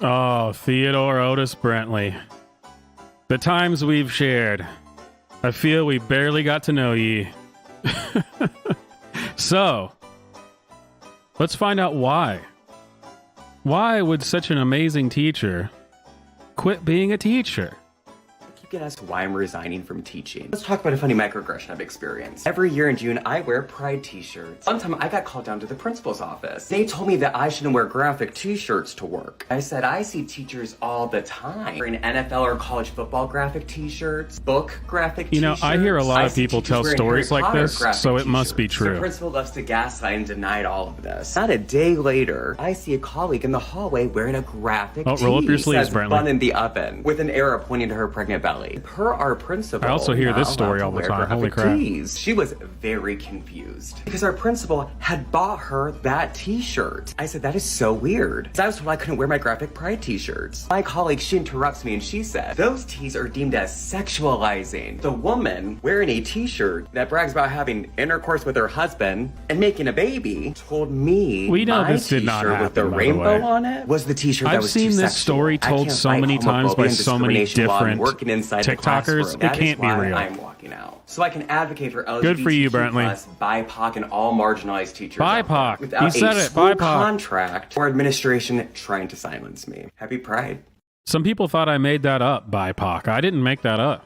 Oh, Theodore Otis Brentley. The times we've shared. I feel we barely got to know ye. So, let's find out why. Why would such an amazing teacher quit being a teacher? Get asked why I'm resigning from teaching. Let's talk about a funny microaggression I've experienced. Every year in June, I wear pride t-shirts. One time I got called down to the principal's office. They told me that I shouldn't wear graphic t-shirts to work. I said, I see teachers all the time wearing NFL or college football graphic t-shirts, book graphic t-shirts. You know, I hear a lot of people tell stories like this, so it must be true. The principal loves to gaslight and denied all of this. Not a day later, I see a colleague in the hallway wearing a graphic tee. Roll up your sleeves, Says Brentley. Bun in the oven, with an arrow pointing to her pregnant belly. Per our principal, I also hear this not story allowed all the to time. wear Holy graphic crap. tees. She was very confused because our principal had bought her that t-shirt. I said, that is so weird. So I was told I couldn't wear my graphic pride t-shirts. My colleague, she interrupts me and she said, those tees are deemed as sexualizing. The woman wearing a t-shirt that brags about having intercourse with her husband and making a baby told me We know my this did not t-shirt with the happen, by the rainbow way. on it was the t-shirt that I've was seen too this sexual. story I told can't so fight many times homophobia by and so many discrimination while I'm different working inside the TikTokers, classroom. it That can't is be why real. I'm walking out. So I can advocate for LGBTQ+, Good for you, Brentley. BIPOC, and all marginalized teachers out there BIPOC. without You said a it, school BIPOC. contract or administration trying to silence me. Happy Pride. Some people thought I made that up, BIPOC. I didn't make that up.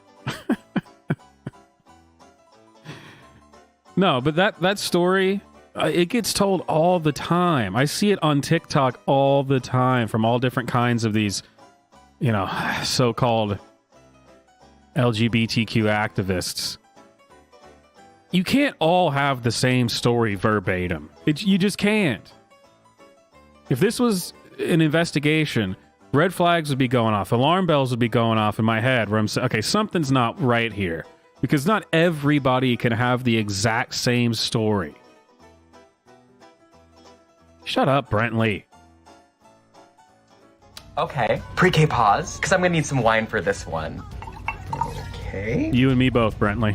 No, but that story, it gets told all the time. I see it on TikTok all the time from all different kinds of these, so-called LGBTQ activists. You can't all have the same story verbatim. You just can't. If this was an investigation, red flags would be going off. Alarm bells would be going off in my head where I'm saying, okay, something's not right here. Because not everybody can have the exact same story. Shut up, Brentley. Okay. Pre-K pause, because I'm going to need some wine for this one. Okay. You and me both, Brentley.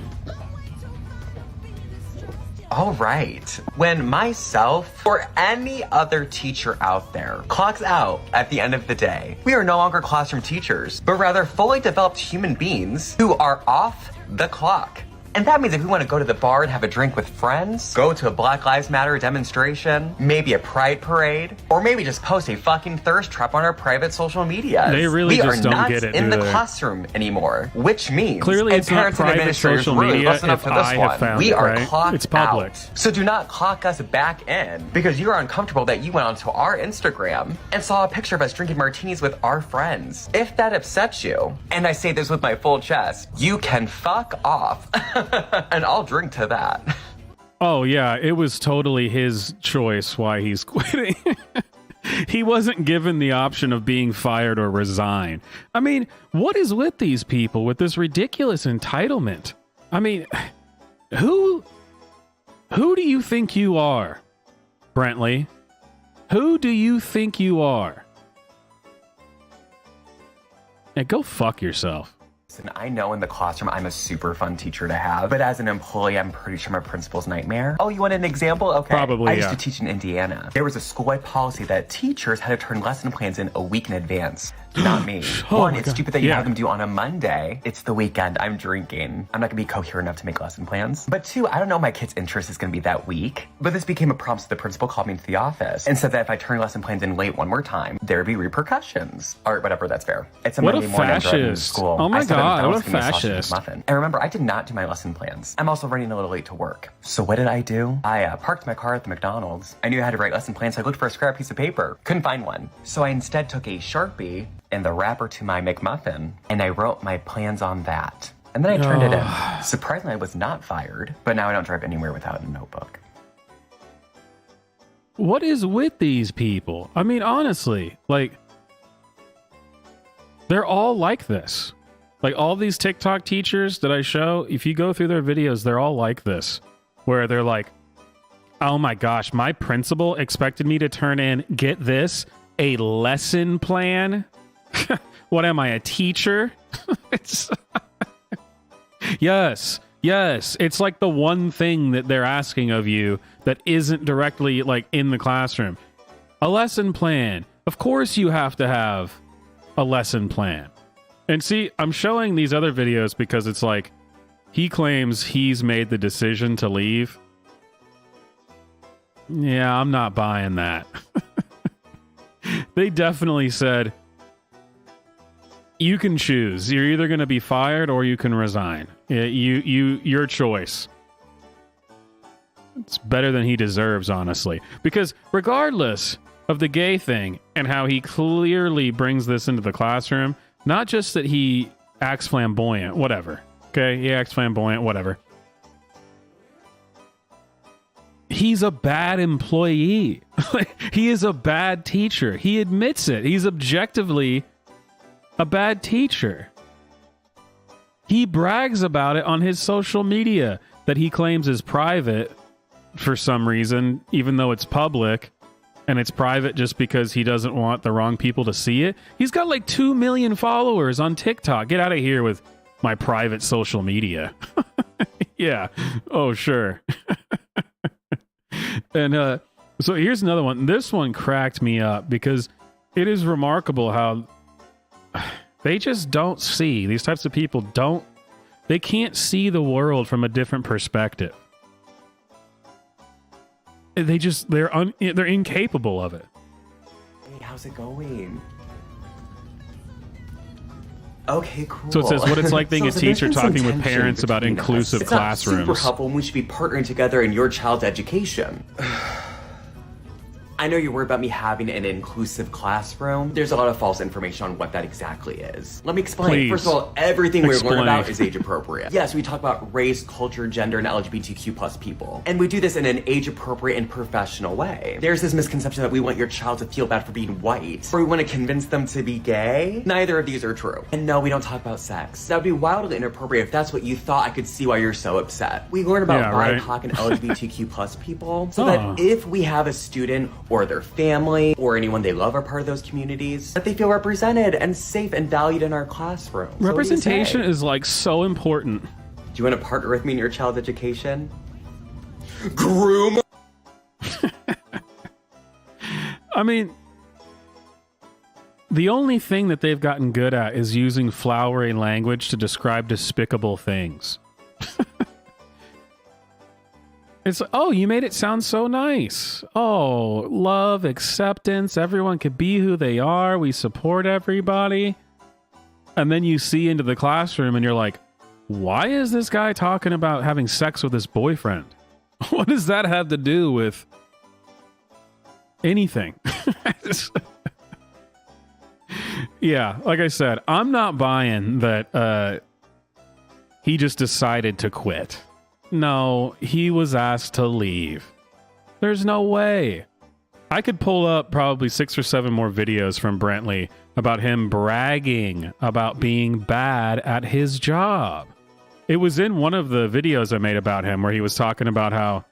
All right. When myself or any other teacher out there clocks out at the end of the day, we are no longer classroom teachers, but rather fully developed human beings who are off the clock. And that means if we want to go to the bar and have a drink with friends, go to a Black Lives Matter demonstration, maybe a pride parade, or maybe just post a fucking thirst trap on our private social media. They really we just are don't not get it, in do the they? classroom anymore, which means Clearly it's not parents and private administrators social really media listen up if to this I have one. found We it, are right? clocked It's public. out. So do not clock us back in because you are uncomfortable that you went onto our Instagram and saw a picture of us drinking martinis with our friends. If that upsets you, and I say this with my full chest, you can fuck off and I'll drink to that. Oh, yeah, it was totally his choice why he's quitting. He wasn't given the option of being fired or resign. I mean, what is with these people with this ridiculous entitlement? I mean, who do you think you are, Brentley? Who do you think you are? Hey, go fuck yourself. And I know in the classroom I'm a super fun teacher to have, but as an employee, I'm pretty sure my principal's nightmare. Oh, you want an example? Okay. Probably, I used yeah. to teach in Indiana. There was a school-wide policy that teachers had to turn lesson plans in a week in advance. Not me. Oh One, my it's God. stupid that you Yeah. have them due on a Monday. It's the weekend. I'm drinking. I'm not gonna be coherent enough to make lesson plans. But two, I don't know my kid's interest is gonna be that week. But this became a problem, so the principal called me into the office and said that if I turned lesson plans in late one more time, there would be repercussions. Or whatever, that's fair. It's a What a Monday morning, I'm driving to fascist. school. Oh my I said that God, what a McDonald's gave me a sausage fascist. McMuffin. And remember, I did not do my lesson plans. I'm also running a little late to work. So what did I do? I parked my car at the McDonald's. I knew I had to write lesson plans, so I looked for a scrap piece of paper. Couldn't find one. So I instead took a Sharpie and the wrapper to my McMuffin, and I wrote my plans on that. And then I turned it in. Surprisingly, I was not fired, but now I don't drive anywhere without a notebook. What is with these people? I mean, honestly, like, they're all like this. Like, all these TikTok teachers that I show, if you go through their videos, they're all like this, where they're like, oh my gosh, my principal expected me to turn in, get this, a lesson plan. What am I, a teacher? It's yes. It's like the one thing that they're asking of you that isn't directly like in the classroom. A lesson plan. Of course you have to have a lesson plan. And see, I'm showing these other videos because it's like he claims he's made the decision to leave. Yeah, I'm not buying that. They definitely said, you can choose. You're either going to be fired or you can resign. Your choice. It's better than he deserves, honestly. Because regardless of the gay thing and how he clearly brings this into the classroom, not just that he acts flamboyant, whatever. Okay, he acts flamboyant, whatever. He's a bad employee. He is a bad teacher. He admits it. He's objectively a bad teacher. He brags about it on his social media that he claims is private for some reason, even though it's public, and it's private just because he doesn't want the wrong people to see it. He's got like 2 million followers on TikTok. Get out of here with my private social media. Yeah. Oh, sure. And so here's another one. This one cracked me up because it is remarkable how they just don't see. These types of people they can't see the world from a different perspective. They're incapable of it. Hey, how's it going? Okay, cool. So it says what it's like being a there's teacher been some talking with tension parents about between us. inclusive It's not classrooms. super helpful, and we should be partnering together in your child's education. I know you're worried about me having an inclusive classroom. There's a lot of false information on what that exactly is. Let me explain. Please. First of all, everything we learn about Explain. is age appropriate. Yes, we talk about race, culture, gender, and LGBTQ plus people. And we do this in an age appropriate and professional way. There's this misconception that we want your child to feel bad for being white, or we want to convince them to be gay. Neither of these are true. And no, we don't talk about sex. That would be wildly inappropriate if that's what you thought. I could see why you're so upset. We learn about Yeah, right. BIPOC and LGBTQ plus people, so Oh. that if we have a student or their family or anyone they love are part of those communities, that they feel represented and safe and valued in our classroom. So what do you Representation say? is like so important. Do you want to partner with me in your child's education? Groom. I mean, the only thing that they've gotten good at is using flowery language to describe despicable things. It's, oh, you made it sound so nice. Oh, love, acceptance, everyone could be who they are. We support everybody. And then you see into the classroom and you're like, why is this guy talking about having sex with his boyfriend? What does that have to do with anything? Yeah, like I said, I'm not buying that he just decided to quit. No, he was asked to leave. There's no way. I could pull up probably 6 or 7 more videos from Brentley about him bragging about being bad at his job. It was in one of the videos I made about him where he was talking about how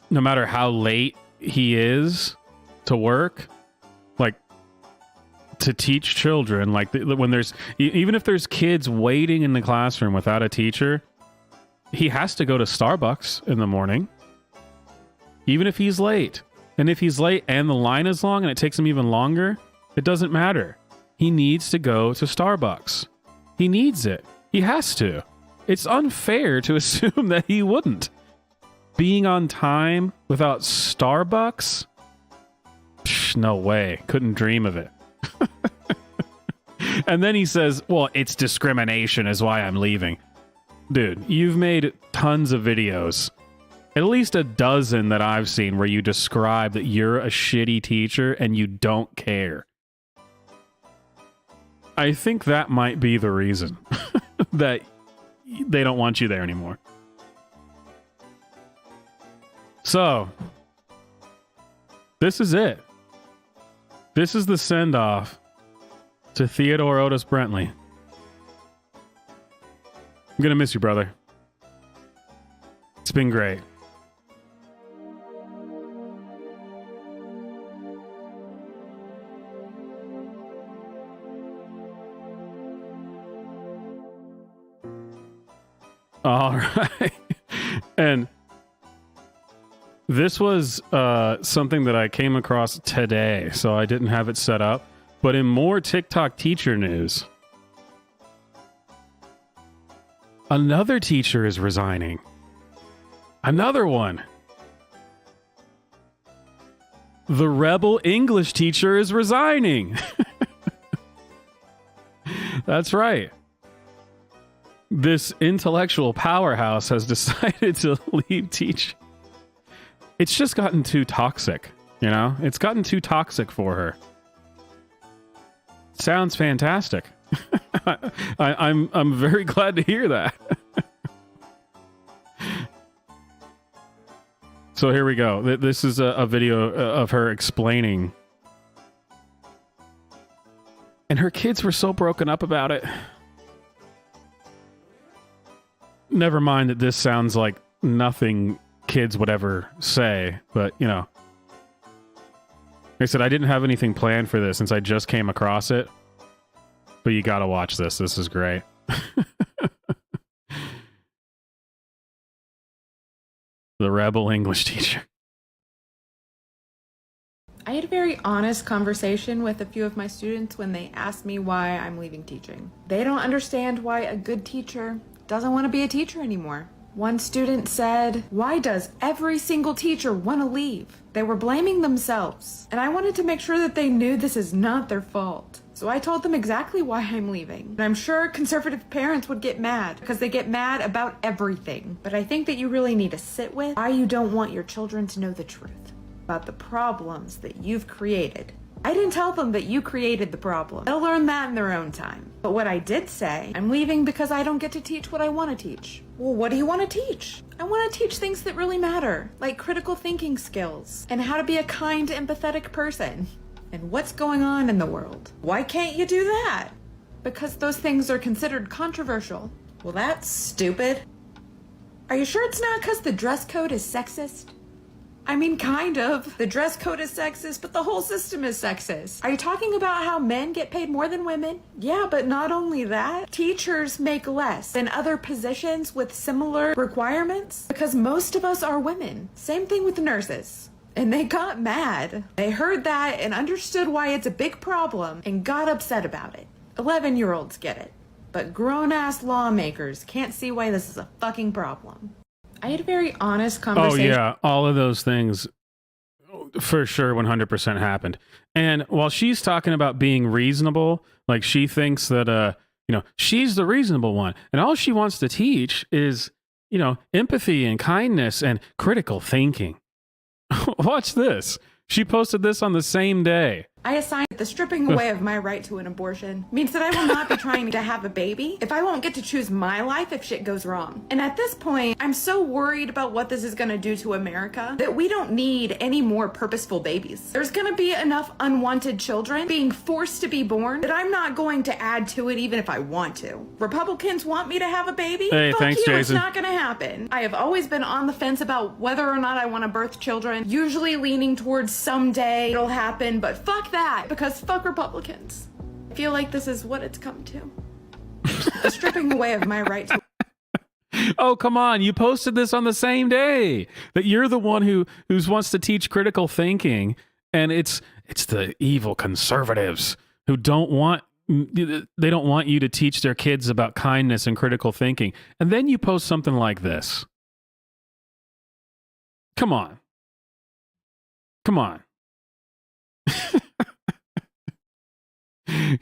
no matter how late he is to work, like to teach children, like when there's, even if there's kids waiting in the classroom without a teacher, he has to go to Starbucks in the morning, even if he's late. And if he's late and the line is long and it takes him even longer, it doesn't matter. He needs to go to Starbucks. He needs it. He has to. It's unfair to assume that he wouldn't. Being on time without Starbucks? Psh, no way. Couldn't dream of it. And then he says, well, it's discrimination is why I'm leaving. Dude, you've made tons of videos. At least a dozen that I've seen where you describe that you're a shitty teacher and you don't care. I think that might be the reason that they don't want you there anymore. So, this is it. This is the send-off to Theodore Otis Brentley. I'm gonna miss you, brother. It's been great. All right. And this was something that I came across today, so I didn't have it set up. But in more TikTok teacher news, another teacher is resigning. Another one. The rebel English teacher is resigning. That's right. This intellectual powerhouse has decided to leave teaching. It's just gotten too toxic, you know? It's gotten too toxic for her. Sounds fantastic. I'm very glad to hear that. So here we go. This is a video of her explaining. And her kids were so broken up about it. Never mind that this sounds like nothing kids would ever say, but, you know. Like I said, I didn't have anything planned for this since I just came across it. But you gotta watch this. This is great. The rebel English teacher. I had a very honest conversation with a few of my students when they asked me why I'm leaving teaching. They don't understand why a good teacher doesn't want to be a teacher anymore. One student said, "Why does every single teacher want to leave?" They were blaming themselves, and I wanted to make sure that they knew this is not their fault. So I told them exactly why I'm leaving. And I'm sure conservative parents would get mad, because they get mad about everything. But I think that you really need to sit with why you don't want your children to know the truth about the problems that you've created. I didn't tell them that you created the problem. They'll learn that in their own time. But what I did say, I'm leaving because I don't get to teach what I want to teach. Well, what do you want to teach? I want to teach things that really matter, like critical thinking skills and how to be a kind, empathetic person and what's going on in the world. Why can't you do that? Because those things are considered controversial. Well, that's stupid. Are you sure it's not because the dress code is sexist? I mean, kind of. The dress code is sexist, but the whole system is sexist. Are you talking about how men get paid more than women? Yeah, but not only that, teachers make less than other positions with similar requirements because most of us are women. Same thing with nurses. And they got mad. They heard that and understood why it's a big problem and got upset about it. 11-year-olds get it. But grown-ass lawmakers can't see why this is a fucking problem. I had a very honest conversation. Oh, yeah. All of those things for sure 100% happened. And while she's talking about being reasonable, like she thinks that, she's the reasonable one. And all she wants to teach is, empathy and kindness and critical thinking. Watch this. She posted this on the same day. I assigned the stripping away of my right to an abortion means that I will not be trying to have a baby if I won't get to choose my life if shit goes wrong. And at this point, I'm so worried about what this is going to do to America that we don't need any more purposeful babies. There's going to be enough unwanted children being forced to be born that I'm not going to add to it even if I want to. Republicans want me to have a baby? Hey, Fuck thanks, you, Jason. it's not going to happen. I have always been on the fence about whether or not I want to birth children, usually leaning towards someday it'll happen, but fuck that. that because fuck Republicans. I feel like this is what it's come to. The stripping away of my right to... Oh, come on. You posted this on the same day that you're the one who wants to teach critical thinking. And it's the evil conservatives who don't want you to teach their kids about kindness and critical thinking. And then you post something like this. Come on. Come on.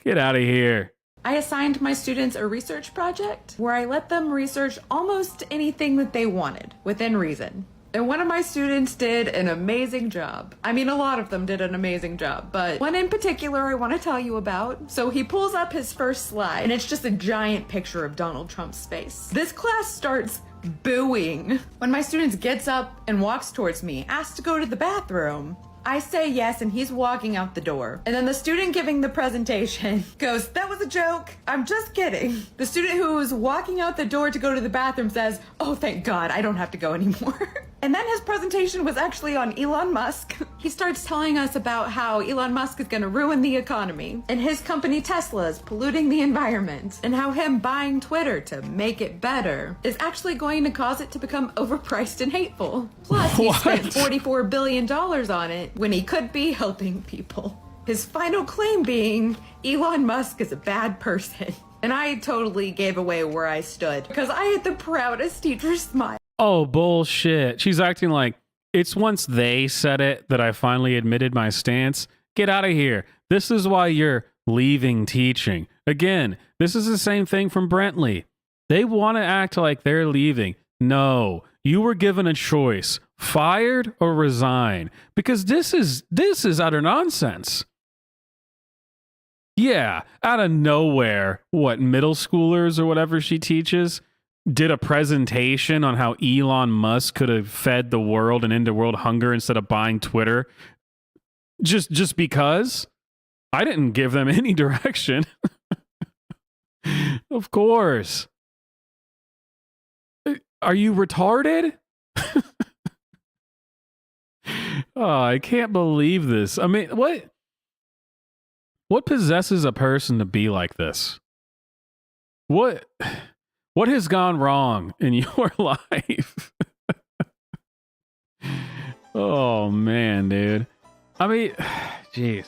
Get out of here. I assigned my students a research project where I let them research almost anything that they wanted, within reason. And one of my students did an amazing job. I mean, a lot of them did an amazing job, but one in particular I want to tell you about. So he pulls up his first slide, and it's just a giant picture of Donald Trump's face. This class starts booing. When my student gets up and walks towards me, asks to go to the bathroom, I say yes, and he's walking out the door. And then the student giving the presentation goes, "That was a joke. I'm just kidding." The student who was walking out the door to go to the bathroom says, "Oh, thank God, I don't have to go anymore." And then his presentation was actually on Elon Musk. He starts telling us about how Elon Musk is gonna ruin the economy, and his company Tesla is polluting the environment, and how him buying Twitter to make it better is actually going to cause it to become overpriced and hateful. Plus, he spent $44 billion on it when he could be helping people. His final claim being, Elon Musk is a bad person. And I totally gave away where I stood, because I had the proudest teacher smile. Oh, bullshit. She's acting like it's once they said it that I finally admitted my stance. Get out of here. This is why you're leaving teaching. Again, this is the same thing from Brentley. They want to act like they're leaving. No, you were given a choice. Fired or resign. Because this is utter nonsense. Yeah, out of nowhere, what, middle schoolers or whatever she teaches did a presentation on how Elon Musk could have fed the world and ended world hunger instead of buying Twitter. Just because? I didn't give them any direction. Of course. Are you retarded? Oh, I can't believe this. I mean, what possesses a person to be like this? What has gone wrong in your life? Oh, man, dude. I mean, jeez.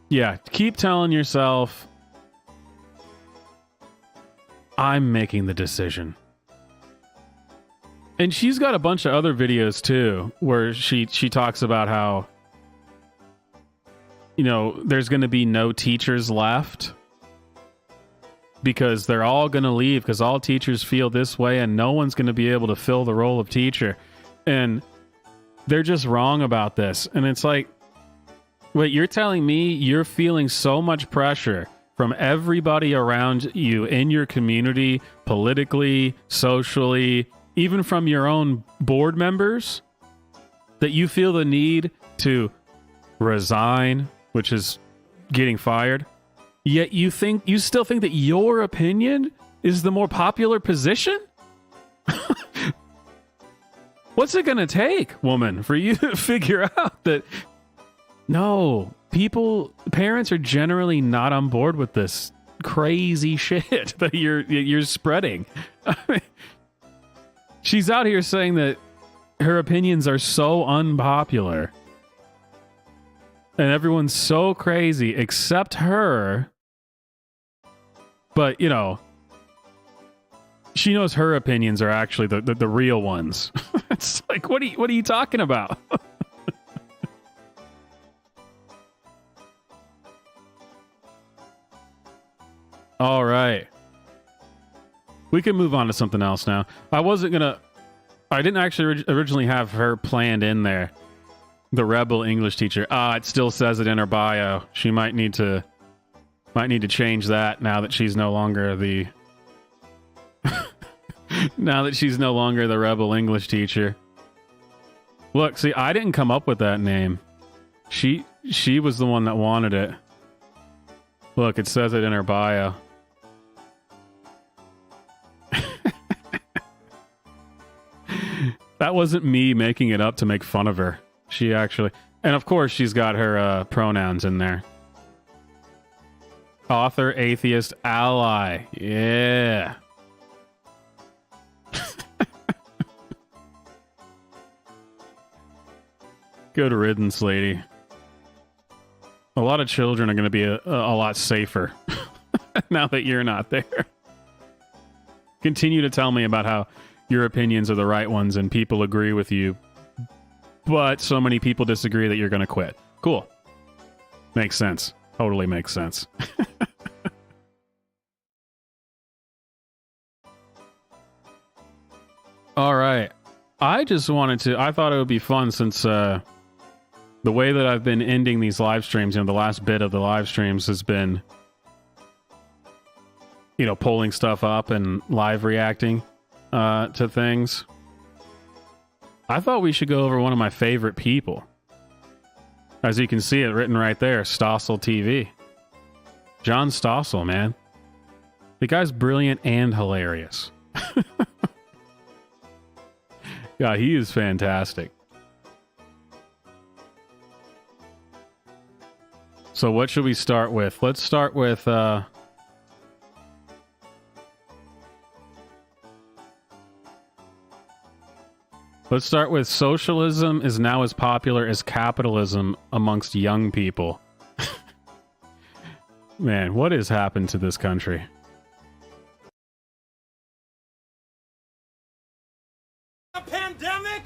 Yeah, keep telling yourself, I'm making the decision. And she's got a bunch of other videos, too, where she talks about how, you know, there's going to be no teachers left because they're all going to leave because all teachers feel this way and no one's going to be able to fill the role of teacher. And they're just wrong about this. And it's like, wait, you're telling me you're feeling so much pressure from everybody around you in your community, politically, socially, even from your own board members, that you feel the need to resign, which is getting fired, yet you still think that your opinion is the more popular position? What's it going to take, woman, for you to figure out that no, parents are generally not on board with this crazy shit that you're spreading? I mean, she's out here saying that her opinions are so unpopular and everyone's so crazy except her. But, you know, she knows her opinions are actually the real ones. It's like, what are you talking about? All right. We can move on to something else now. I didn't actually originally have her planned in there. The rebel English teacher. It still says it in her bio. She might need to change that now that she's no longer the rebel English teacher. Look, see, I didn't come up with that name. She was the one that wanted it. Look, it says it in her bio. That wasn't me making it up to make fun of her. She actually... And of course, she's got her pronouns in there. Author, atheist, ally. Yeah. Good riddance, lady. A lot of children are going to be a lot safer now that you're not there. Continue to tell me about how your opinions are the right ones and people agree with you, but so many people disagree that you're going to quit. Cool. Makes sense. Totally makes sense. All right. I thought it would be fun since the way that I've been ending these live streams, the last bit of the live streams has been, pulling stuff up and live reacting to things. I thought we should go over one of my favorite people. As you can see it written right there, Stossel TV. John Stossel, man. The guy's brilliant and hilarious. God, he is fantastic. So what should we start with? Let's start with socialism is now as popular as capitalism amongst young people. Man, what has happened to this country? A pandemic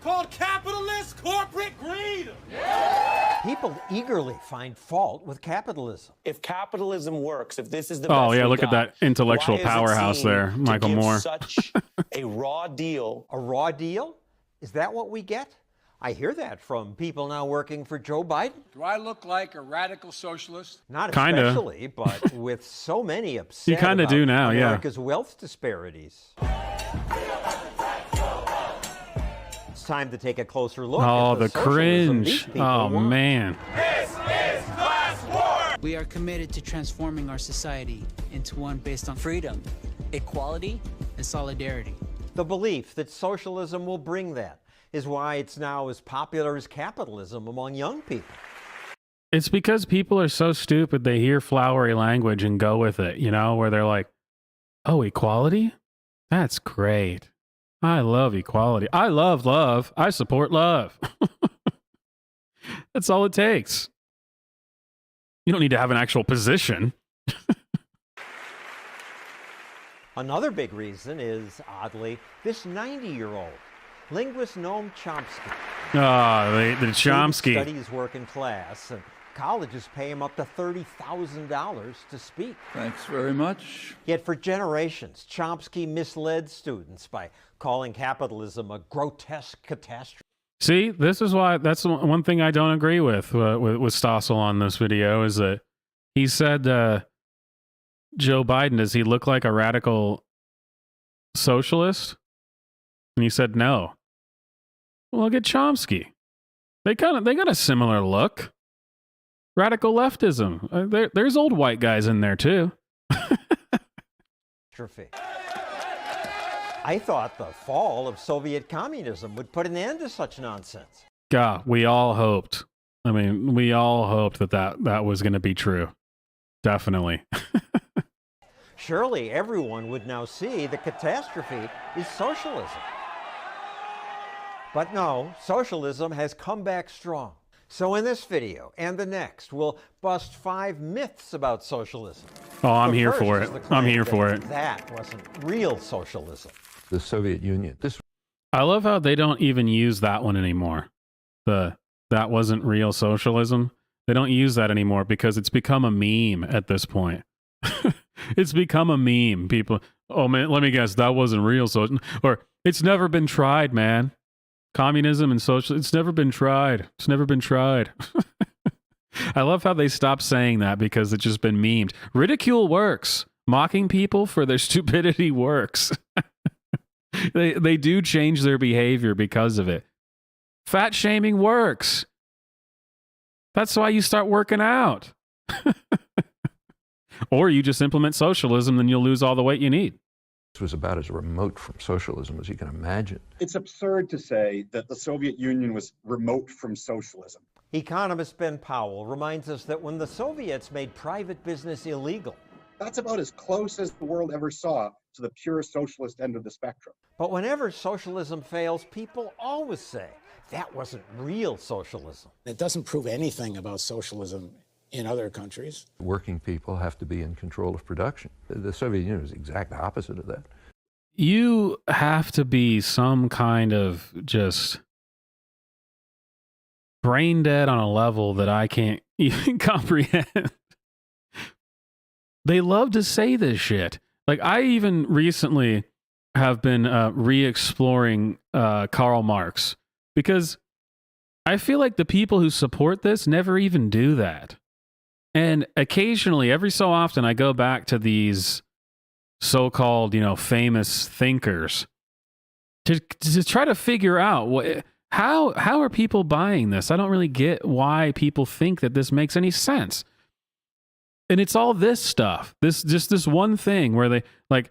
called capitalist corporate greed. People eagerly find fault with capitalism. If capitalism works, if this is the Oh best yeah, we look at got, that intellectual why is it powerhouse seen there, to Michael give Moore. Such a raw deal. A raw deal? Is that what we get? I hear that from people now working for Joe Biden. Do I look like a radical socialist? Not Kinda. especially, but with so many upset You kinda about do now, yeah. America's wealth disparities. It's time to take a closer look Oh, at the socialism these cringe. people Oh, want. man. We are committed to transforming our society into one based on freedom, equality, and solidarity. The belief that socialism will bring that is why it's now as popular as capitalism among young people. It's because people are so stupid they hear flowery language and go with it, where they're like, oh, equality? That's great. I love equality. I love love. I support love. That's all it takes. You don't need to have an actual position. Another big reason is, oddly, this 90-year-old, linguist Noam Chomsky. The Students Chomsky. study his work in class, and colleges pay him up to $30,000 to speak. Thanks very much. Yet for generations, Chomsky misled students by calling capitalism a grotesque catastrophe. See, this is why, that's the one thing I don't agree with Stossel on this video, is that he said, Joe Biden, does he look like a radical socialist? And he said no. Well, look at Chomsky. They got a similar look. Radical leftism. There's old white guys in there too. I thought the fall of Soviet communism would put an end to such nonsense. God, we all hoped. I mean, we all hoped that was going to be true. Definitely. Surely everyone would now see the catastrophe is socialism. But no, socialism has come back strong. So in this video and the next, we'll bust 5 myths about socialism. Oh, I'm The here first for is it. the I'm claim here that for it. That wasn't real socialism. The Soviet Union. I love how they don't even use that one anymore. That wasn't real socialism. They don't use that anymore because it's become a meme at this point. It's become a meme. People, oh man, let me guess, that wasn't real socialism. Or, it's never been tried, man. Communism and socialism, it's never been tried. It's never been tried. I love how they stopped saying that because it's just been memed. Ridicule works. Mocking people for their stupidity works. They do change their behavior because of it. Fat shaming works. That's why you start working out. Or you just implement socialism, then you'll lose all the weight you need. This was about as remote from socialism as you can imagine. It's absurd to say that the Soviet Union was remote from socialism. Economist Ben Powell reminds us that when the Soviets made private business illegal, that's about as close as the world ever saw to the pure socialist end of the spectrum. But whenever socialism fails, people always say, that wasn't real socialism. It doesn't prove anything about socialism in other countries. Working people have to be in control of production. The Soviet Union was the exact opposite of that. You have to be some kind of just brain dead on a level that I can't even comprehend. They love to say this shit. Like, I even recently have been re-exploring Karl Marx, because I feel like the people who support this never even do that. And occasionally, every so often, I go back to these so-called, famous thinkers to try to figure out how are people buying this? I don't really get why people think that this makes any sense. And it's all this stuff. This one thing where they like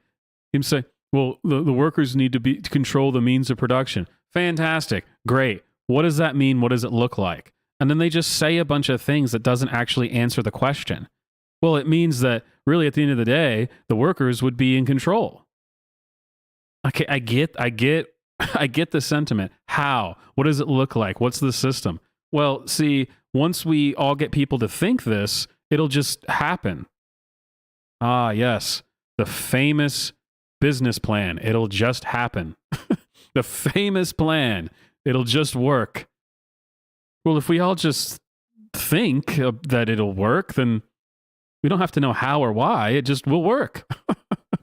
him say, well, the workers need to control the means of production. Fantastic. Great. What does that mean? What does it look like? And then they just say a bunch of things that doesn't actually answer the question. Well, it means that really at the end of the day, the workers would be in control. Okay, I get the sentiment. How? What does it look like? What's the system? Well, see, once we all get people to think this, it'll just happen. Ah, yes. The famous business plan. It'll just happen. The famous plan. It'll just work. Well, if we all just think that it'll work, then we don't have to know how or why. It just will work.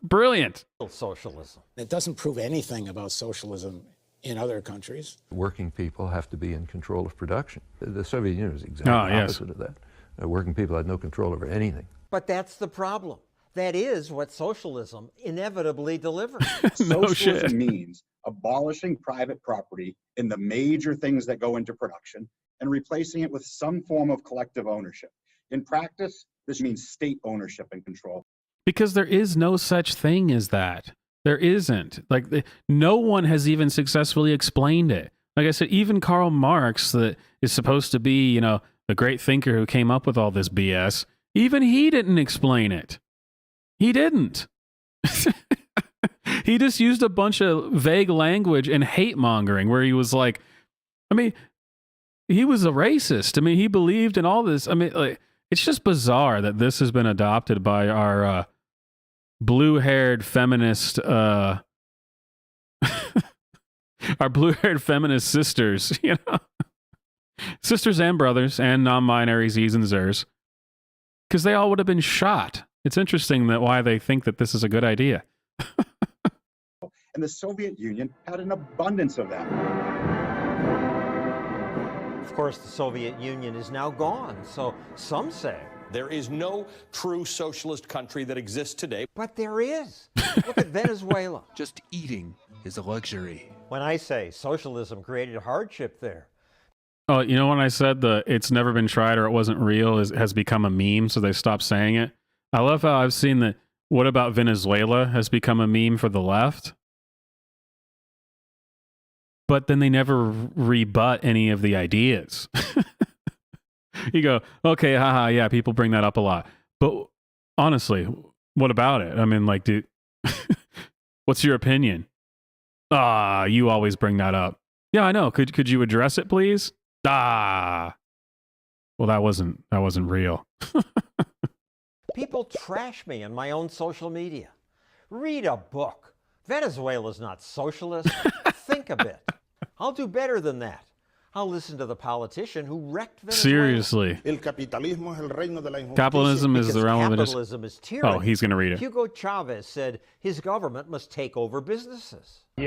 Brilliant. Socialism. It doesn't prove anything about socialism in other countries. Working people have to be in control of production. The Soviet Union was the exact opposite of that. Working people had no control over anything. But that's the problem. That is what socialism inevitably delivers. Socialism means abolishing private property in the major things that go into production and replacing it with some form of collective ownership. In practice, this means state ownership and control. Because there is no such thing as that. There isn't. Like, no one has even successfully explained it. Like I said, even Karl Marx, that is supposed to be, the great thinker who came up with all this BS, even he didn't explain it. He didn't. He just used a bunch of vague language and hate mongering where he was like, he was a racist. He believed in all this. It's just bizarre that this has been adopted by our blue-haired feminist, our blue-haired feminist sisters, sisters and brothers and non-binary Z's and Zers, because they all would have been shot. It's interesting that why they think that this is a good idea. And the Soviet Union had an abundance of them. Of course, the Soviet Union is now gone, so some say there is no true socialist country that exists today. But there is. Look at Venezuela. Just eating is a luxury. When I say socialism created hardship there. Oh, when I said it's never been tried or it wasn't real has become a meme, so they stopped saying it. I love how I've seen that what about Venezuela has become a meme for the left. But then they never rebut any of the ideas. You go, okay, haha, yeah, people bring that up a lot. But honestly, what about it? Dude, what's your opinion? You always bring that up. Yeah, I know. Could you address it, please? Well, that wasn't real. People trash me on my own social media. Read a book. Venezuela's not socialist. Think a bit. I'll do better than that. I'll listen to the politician who wrecked Venezuela. Seriously. Capitalism is the realm of capitalism is tyranny. Oh, he's going to read it. Hugo Chavez said his government must take over businesses. Oh,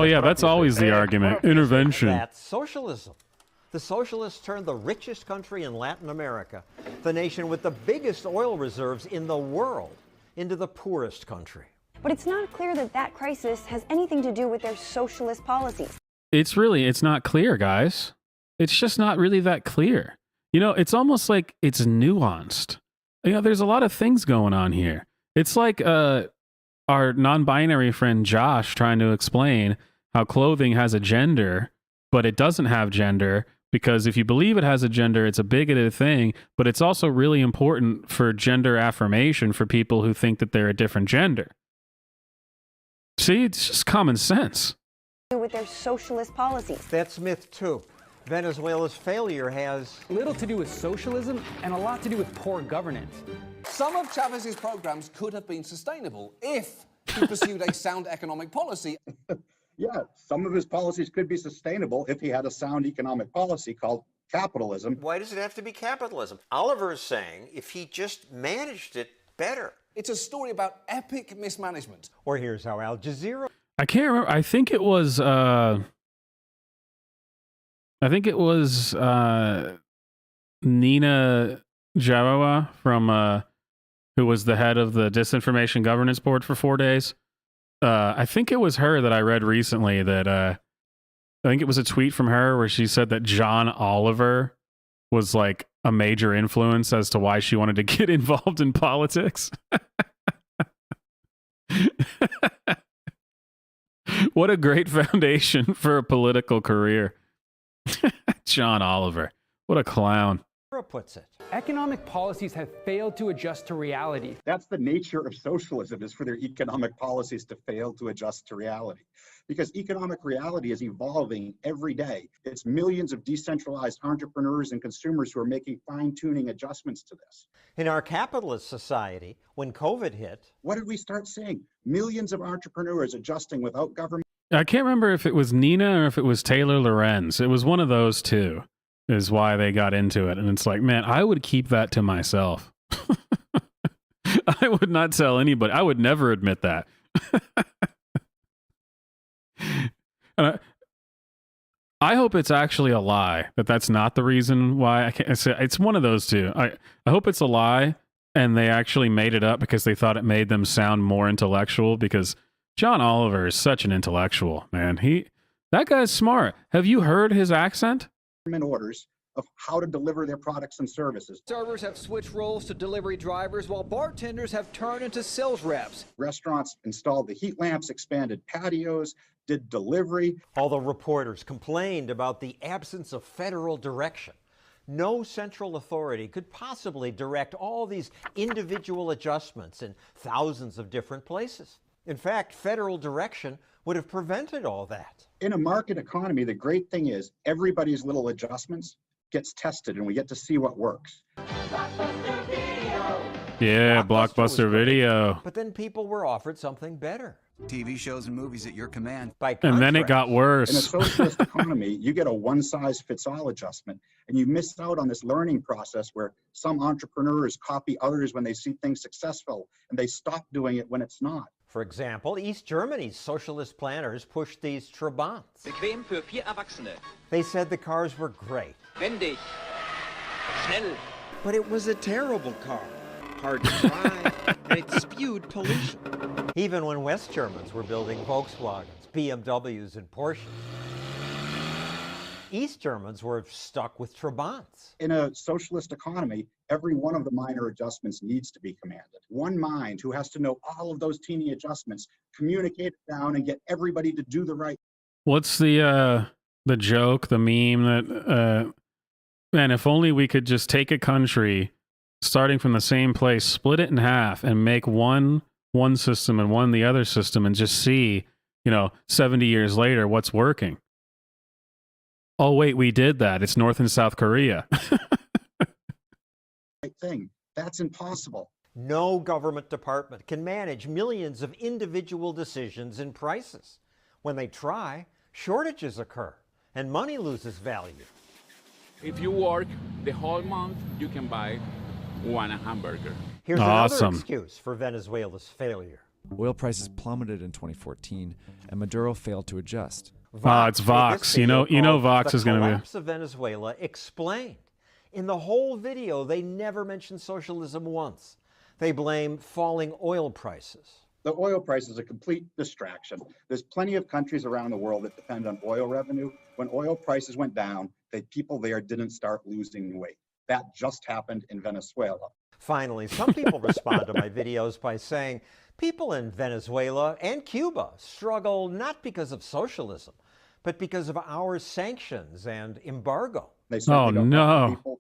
yeah, that's always the argument. Intervention. That's socialism. The socialists turned the richest country in Latin America, the nation with the biggest oil reserves in the world, into the poorest country. But it's not clear that crisis has anything to do with their socialist policies. It's not clear, guys. It's just not really that clear. It's almost like it's nuanced. There's a lot of things going on here. It's like our non-binary friend Josh trying to explain how clothing has a gender, but it doesn't have gender, because if you believe it has a gender, it's a bigoted thing, but it's also really important for gender affirmation for people who think that they're a different gender. See, it's just common sense. With their socialist policies. That's myth too. Venezuela's failure has little to do with socialism and a lot to do with poor governance. Some of Chavez's programs could have been sustainable if he pursued a sound economic policy. Yeah, some of his policies could be sustainable if he had a sound economic policy called capitalism. Why does it have to be capitalism? Oliver is saying if he just managed it better. It's a story about epic mismanagement. Or here's how Al Jazeera. I can't remember. I think it was Nina Jarowa from who was the head of the Disinformation Governance Board for 4 days. I think it was her that I read recently that I think it was a tweet from her where she said that John Oliver was like a major influence as to why she wanted to get involved in politics. What a great foundation for a political career. John Oliver. What a clown. Puts it. Economic policies have failed to adjust to reality. That's the nature of socialism, is for their economic policies to fail to adjust to reality. Because economic reality is evolving every day. It's millions of decentralized entrepreneurs and consumers who are making fine-tuning adjustments to this. In our capitalist society, when COVID hit, what did we start seeing? Millions of entrepreneurs adjusting without government. I can't remember if it was Nina or if it was Taylor Lorenz. It was one of those two is why they got into it. And it's like, man, I would keep that to myself. I would not tell anybody. I would never admit that. I hope it's actually a lie, that that's not the reason why. I can't say it's one of those two. I hope it's a lie and they actually made it up because they thought it made them sound more intellectual, because John Oliver is such an intellectual, man. That guy's smart. Have you heard his accent? Orders of how to deliver their products and services. Servers have switched roles to delivery drivers, while bartenders have turned into sales reps. Restaurants installed the heat lamps, expanded patios, did delivery. All the reporters complained about the absence of federal direction. No central authority could possibly direct all these individual adjustments in thousands of different places. In fact, federal direction would have prevented all that. In a market economy, the great thing is everybody's little adjustments gets tested and we get to see what works. Yeah, Blockbuster Video. But then people were offered something better. TV shows and movies at your command. And then it got worse. In a socialist economy, you get a one-size-fits-all adjustment, and you miss out on this learning process where some entrepreneurs copy others when they see things successful, and they stop doing it when it's not. For example, East Germany's socialist planners pushed these Trabants. Bequem für 4 Erwachsene. They said the cars were great. Wendig. Schnell. But it was a terrible car. Hard to drive, and it spewed pollution. Even when West Germans were building Volkswagens, BMWs, and Porsches, East Germans were stuck with Trabants. In a socialist economy, every one of the minor adjustments needs to be commanded. One mind who has to know all of those teeny adjustments, communicate it down, and get everybody to do the right. What's the joke, the meme that, man, if only we could just take a country starting from the same place, split it in half, and make one system and one the other system, and just see, 70 years later, what's working. Oh, wait, we did that. It's North and South Korea. Thing. That's impossible. No government department can manage millions of individual decisions and prices. When they try, shortages occur, and money loses value. If you work the whole month, you can buy one hamburger. Here's another excuse for Venezuela's failure. Oil prices plummeted in 2014, and Maduro failed to adjust. It's Vox. You know Vox is going to be. The collapse of Venezuela explained. In the whole video, they never mention socialism once. They blame falling oil prices. The oil price is a complete distraction. There's plenty of countries around the world that depend on oil revenue. When oil prices went down, the people there didn't start losing weight. That just happened in Venezuela. Finally, some people respond to my videos by saying people in Venezuela and Cuba struggle not because of socialism, but because of our sanctions and embargo. They Oh, certainly don't no. help people,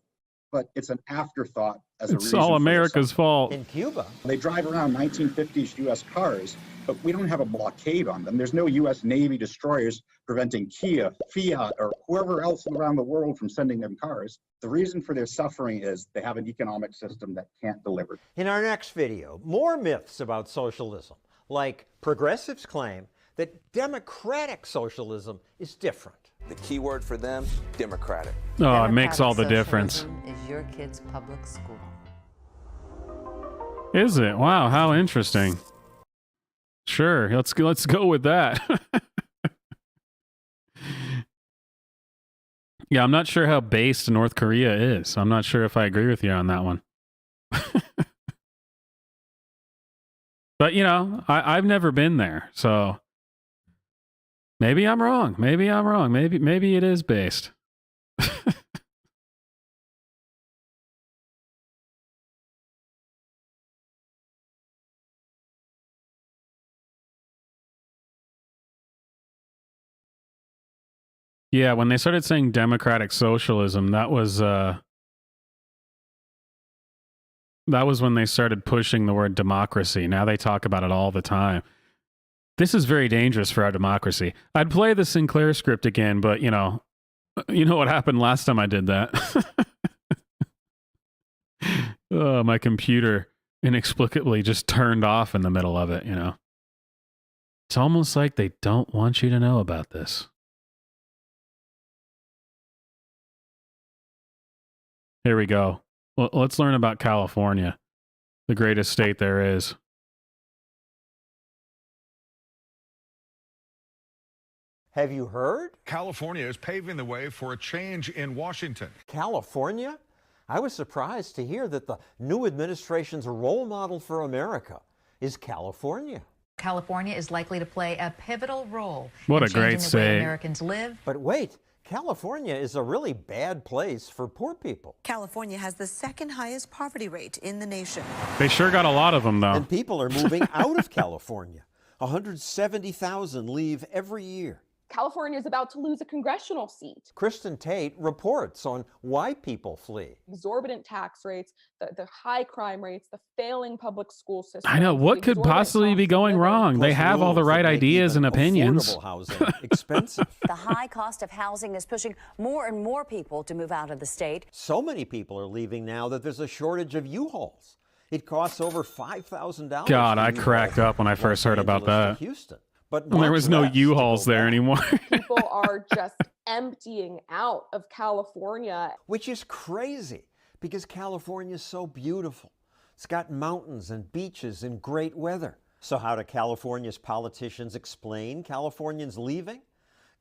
but it's an afterthought as a It's reason all for America's this. fault. In Cuba, They drive around 1950s U.S. cars, but we don't have a blockade on them. There's no U.S. Navy destroyers preventing Kia, Fiat, or whoever else around the world from sending them cars. The reason for their suffering is they have an economic system that can't deliver. in our next video, more myths about socialism, like progressives claim that democratic socialism is different. The key word for them, democratic. Oh, it makes all the difference. Is your kid's public school. Is it? Wow, how interesting. Sure, let's go with that. Yeah, I'm not sure how based North Korea is. I'm not sure if I agree with you on that one. But, you know, I've never been there, so maybe I'm wrong. Maybe it is based. Yeah, when they started saying democratic socialism, that was when they started pushing the word democracy. Now they talk about it all the time. This is very dangerous for our democracy. I'd play the Sinclair script again, but you know what happened last time I did that. Oh, my computer inexplicably just turned off in the middle of it, you know. It's almost like they don't want you to know about this. Here we go. Well, let's learn about California, the greatest state there is. Have you heard? California is paving the way for a change in Washington. California? I was surprised to hear that the new administration's role model for America is California. California is likely to play a pivotal role What in a great changing the way state. Americans live. But wait, California is a really bad place for poor people. California has the second highest poverty rate in the nation. They sure got a lot of them, though. And people are moving out of California. 170,000 leave every year. California is about to lose a congressional seat. Kristen Tate reports on why people flee. Exorbitant tax rates, the high crime rates, the failing public school system. I know. What could possibly be going wrong? They have all the right ideas and opinions. Affordable housing expensive. The high cost of housing is pushing more and more people to move out of the state. So many people are leaving now that there's a shortage of U-Hauls. It costs over $5,000. God, I cracked up when I first heard about that. Houston. But there was no U-Hauls there anymore. People are just emptying out of California. Which is crazy because California is so beautiful. It's got mountains and beaches and great weather. So how do California's politicians explain Californians leaving?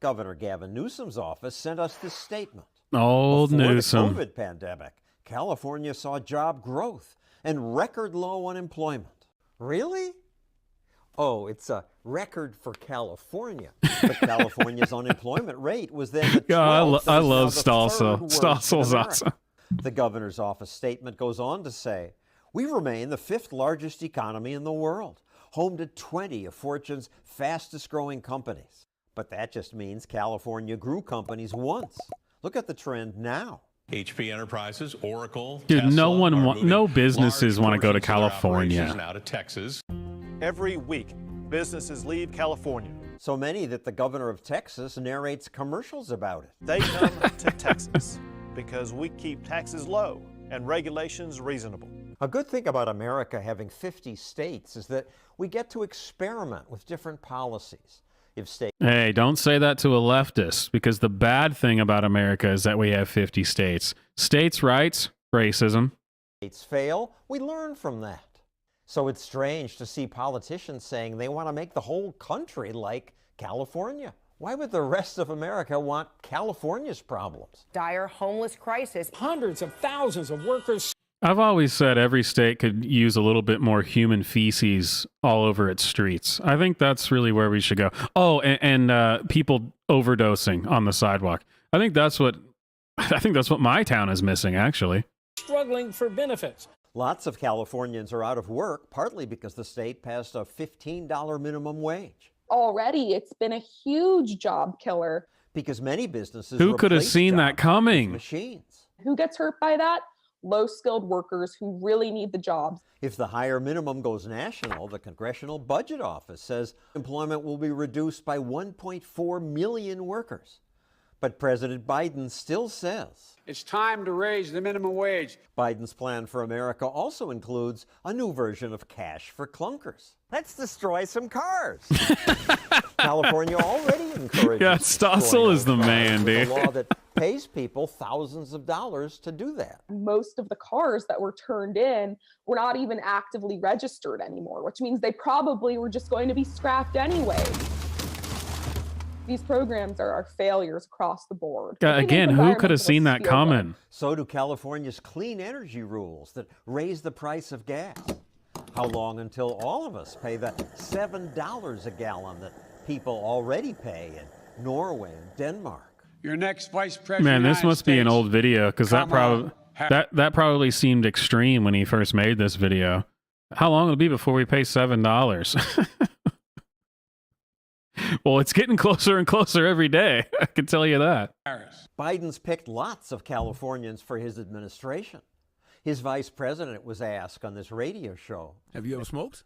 Governor Gavin Newsom's office sent us this statement. Old Newsom. Before the COVID pandemic, California saw job growth and record low unemployment. Really? Oh, it's a record for California. But California's unemployment rate was then the 12th. I love Stossel. Stossel's awesome. The governor's office statement goes on to say, we remain the 5th largest economy in the world, home to 20 of Fortune's fastest growing companies. But that just means California grew companies once. Look at the trend now. HP Enterprises, Oracle, Dude, Tesla no businesses want to go to California. California. Out of Texas. Every week, businesses leave California. So many that the governor of Texas narrates commercials about it. They come to Texas because we keep taxes low and regulations reasonable. A good thing about America having 50 states is that we get to experiment with different policies. If states Hey, don't say that to a leftist, because the bad thing about America is that we have 50 states. States' rights, racism. fail, we learn from that. So it's strange to see politicians saying they want to make the whole country like California. Why would the rest of America want California's problems? Dire homeless crisis. Hundreds of thousands of workers. I've always said every state could use a little bit more human feces all over its streets. I think that's really where we should go. Oh, and people overdosing on the sidewalk. I think that's what my town is missing, actually. Struggling for benefits. Lots of Californians are out of work, partly because the state passed a $15 minimum wage. Already, it's been a huge job killer. Because many businesses Who could have replace seen that jobs with coming? machines. Who gets hurt by that? Low-skilled workers who really need the jobs. If the higher minimum goes national, the Congressional Budget Office says employment will be reduced by 1.4 million workers. But President Biden still says it's time to raise the minimum wage. Biden's plan for America also includes a new version of cash for clunkers. Let's destroy some cars. California already encourages. Yeah, Stossel is the man, dude. A law that pays people thousands of dollars to do that. Most of the cars that were turned in were not even actively registered anymore, which means they probably were just going to be scrapped anyway. These programs are failures across the board. Again, who could have seen that coming? So do California's clean energy rules that raise the price of gas. How long until all of us pay the $7 a gallon that people already pay in Norway and Denmark? Your next vice president. Man, this must be an old video because that probably seemed extreme when he first made this video. How long will it be before we pay $7? Well, it's getting closer and closer every day. I can tell you that. Biden's picked lots of Californians for his administration. His vice president was asked on this radio show. Have you ever smoked?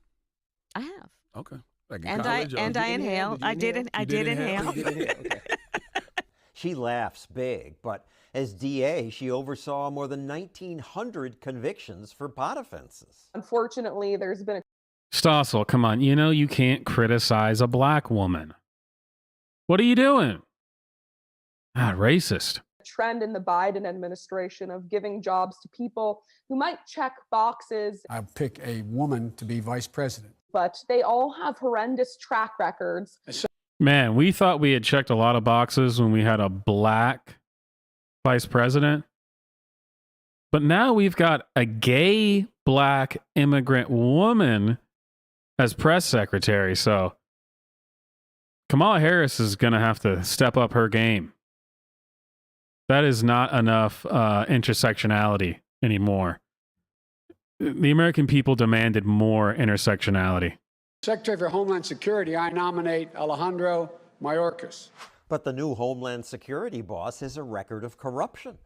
I have. Okay. Like I inhale. I did inhale. Okay. She laughs big, but as DA, she oversaw more than 1,900 convictions for pot offenses. Unfortunately, there's been a Stossel, come on. You know you can't criticize a black woman. What are you doing? Ah, racist. trend in the Biden administration of giving jobs to people who might check boxes. I pick a woman to be vice president. But they all have horrendous track records. Man, we thought we had checked a lot of boxes when we had a black vice president. But now we've got a gay black immigrant woman as press secretary. So Kamala Harris is going to have to step up her game. That is not enough intersectionality anymore. The American people demanded more intersectionality. Secretary for Homeland Security, I nominate Alejandro Mayorkas. But the new Homeland Security boss has a record of corruption.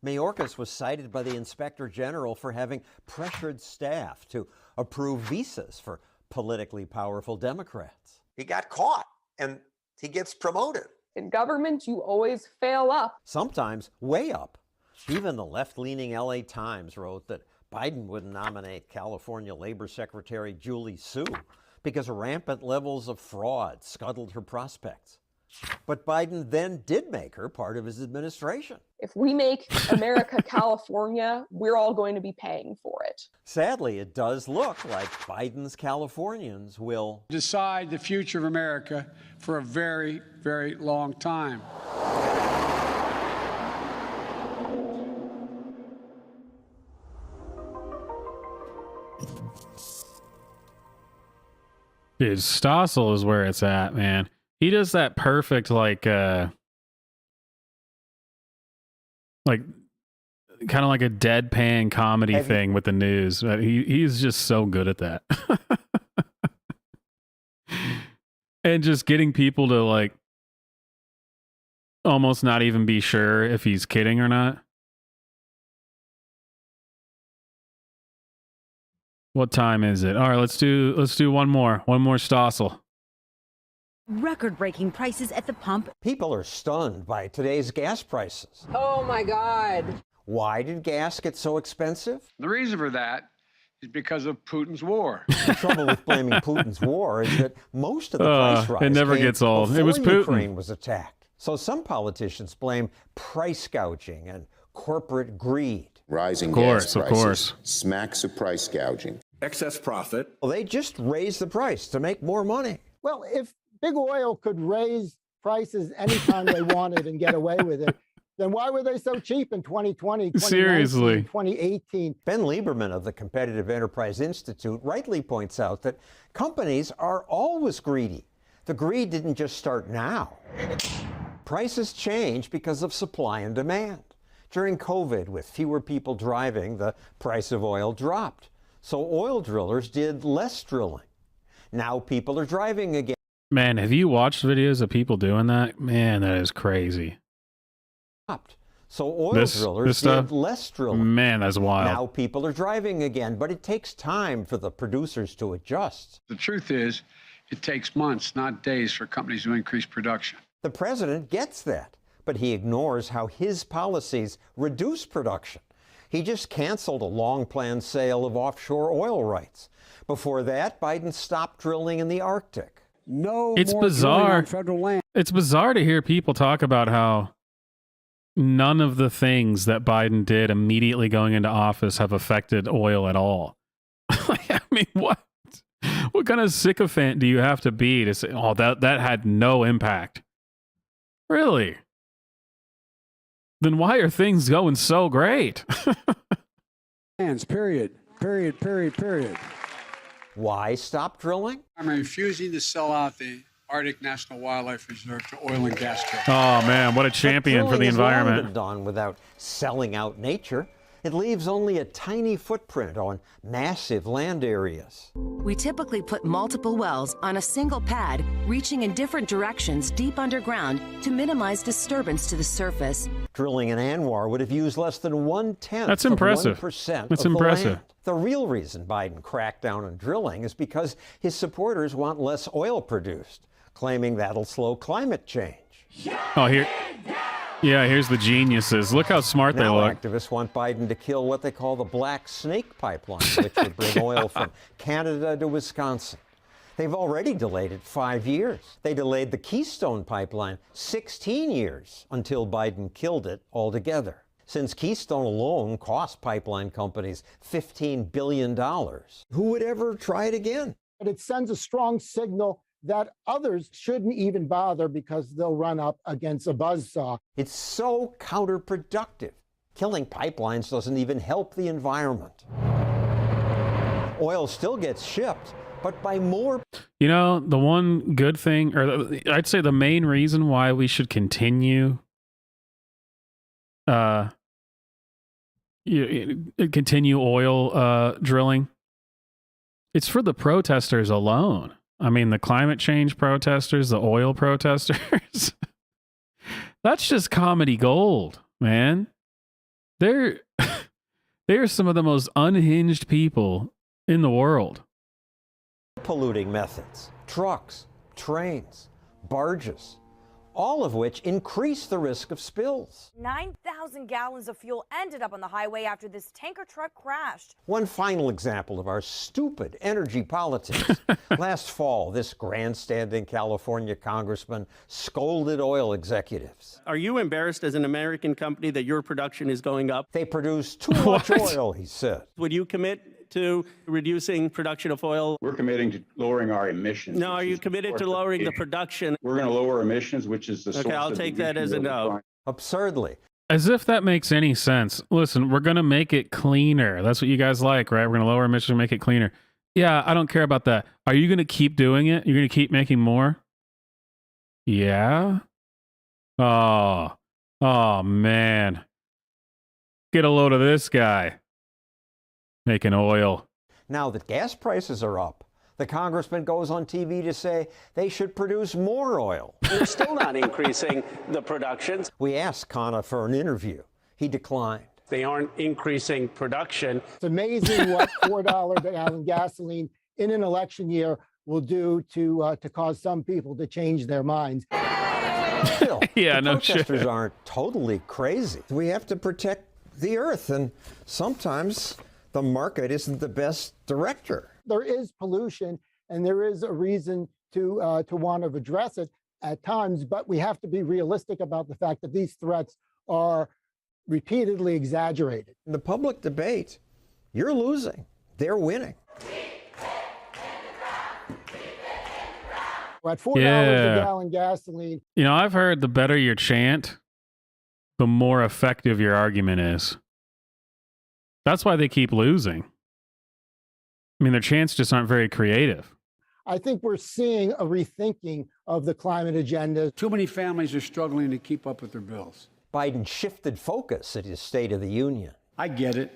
Mayorkas was cited by the Inspector General for having pressured staff to approve visas for politically powerful Democrats. He got caught, and he gets promoted. In government, you always fail up. Sometimes way up. Even the left-leaning LA Times wrote that Biden wouldn't nominate California Labor Secretary Julie Su because rampant levels of fraud scuttled her prospects. But Biden then did make her part of his administration. If we make America California, we're all going to be paying for it. Sadly, it does look like Biden's Californians will decide the future of America for a very, very long time. Dude, Stossel is where it's at, man. He does that perfect, like kind of like a deadpan comedy thing with the news. He's just so good at that. And just getting people to like almost not even be sure if he's kidding or not. What time is it? All right, let's do one more Stossel. Record-breaking prices at the pump. People are stunned by today's gas prices. Oh my God. Why did gas get so expensive? The reason for that is because of Putin's war. The trouble with blaming Putin's war is that most of the price rise it never came gets old. before It was Putin. Ukraine was attacked. So some politicians blame price gouging and corporate greed. Rising gas prices of course. smacks of price gouging. Excess profit. Well, they just raised the price to make more money. Well, if Big Oil could raise prices anytime they wanted and get away with it, then why were they so cheap in 2020, 2019, 2018? Ben Lieberman of the Competitive Enterprise Institute rightly points out that companies are always greedy. The greed didn't just start now. Prices change because of supply and demand. During COVID, with fewer people driving, the price of oil dropped. So oil drillers did less drilling. Now people are driving again. Man, have you watched videos of people doing that? Man, that is crazy. So oil drillers did less drilling. Man, that's wild. Now people are driving again, but it takes time for the producers to adjust. The truth is, it takes months, not days, for companies to increase production. The president gets that, but he ignores how his policies reduce production. He just canceled a long-planned sale of offshore oil rights. Before that, Biden stopped drilling in the Arctic. It's bizarre. Federal land. It's bizarre to hear people talk about how none of the things that Biden did immediately going into office have affected oil at all. I mean, what kind of sycophant do you have to be to say, oh, that had no impact? Really? Then why are things going so great? Period. Why stop drilling? I'm refusing to sell out the Arctic National Wildlife Reserve to oil and gas companies. Oh man, what a champion for the environment. Been done without selling out nature. It leaves only a tiny footprint on massive land areas. We typically put multiple wells on a single pad, reaching in different directions deep underground to minimize disturbance to the surface. Drilling in Anwar would have used less than 1/10 That's of impressive. 1% That's of the impressive. land. The real reason Biden cracked down on drilling is because his supporters want less oil produced, claiming that'll slow climate change. Oh, here's the geniuses. Look how smart they Now look. activists want Biden to kill what they call the Black Snake Pipeline, which would bring oil from Canada to Wisconsin. They've already delayed it 5 years. They delayed the Keystone Pipeline 16 years until Biden killed it altogether. Since Keystone alone cost pipeline companies $15 billion, who would ever try it again? But it sends a strong signal that others shouldn't even bother because they'll run up against a buzzsaw. It's so counterproductive. Killing pipelines doesn't even help the environment. Oil still gets shipped, but by more. You know, the one good thing, or I'd say the main reason why we should continue oil drilling, it's for the protesters alone. I mean, the climate change protesters, the oil protesters, that's just comedy gold, man. They're some of the most unhinged people in the world. Polluting methods, trucks, trains, barges, all of which increase the risk of spills. 9,000 gallons of fuel ended up on the highway after this tanker truck crashed. One final example of our stupid energy politics. Last fall, this grandstanding California congressman scolded oil executives. Are you embarrassed as an American company that your production is going up? They produce too much oil, he said. Would you commit to reducing production of oil? We're committing to lowering our emissions. No, are you committed to lowering the production? We're going to lower emissions, which is the source. Okay, I'll take that as a no. Absurdly. As if that makes any sense. Listen, we're going to make it cleaner. That's what you guys like, right? We're going to lower emissions and make it cleaner. Yeah, I don't care about that. Are you going to keep doing it? You're going to keep making more? Yeah? Oh, man. Get a load of this guy. Making oil. Now that gas prices are up, the congressman goes on TV to say they should produce more oil. You're still not increasing the production. We asked Khanna for an interview. He declined. They aren't increasing production. It's amazing what $4 a gallon gasoline in an election year will do to cause some people to change their minds. Still, yeah, the no shit. protesters aren't totally crazy. We have to protect the earth, and sometimes the market isn't the best director. There is pollution, and there is a reason to want to address it at times, but we have to be realistic about the fact that these threats are repeatedly exaggerated. In the public debate, you're losing. They're winning. At $4 a gallon gasoline. You know, I've heard the better your chant, the more effective your argument is. That's why they keep losing. I mean, their chants just aren't very creative. I think we're seeing a rethinking of the climate agenda. Too many families are struggling to keep up with their bills. Biden shifted focus at his State of the Union. I get it.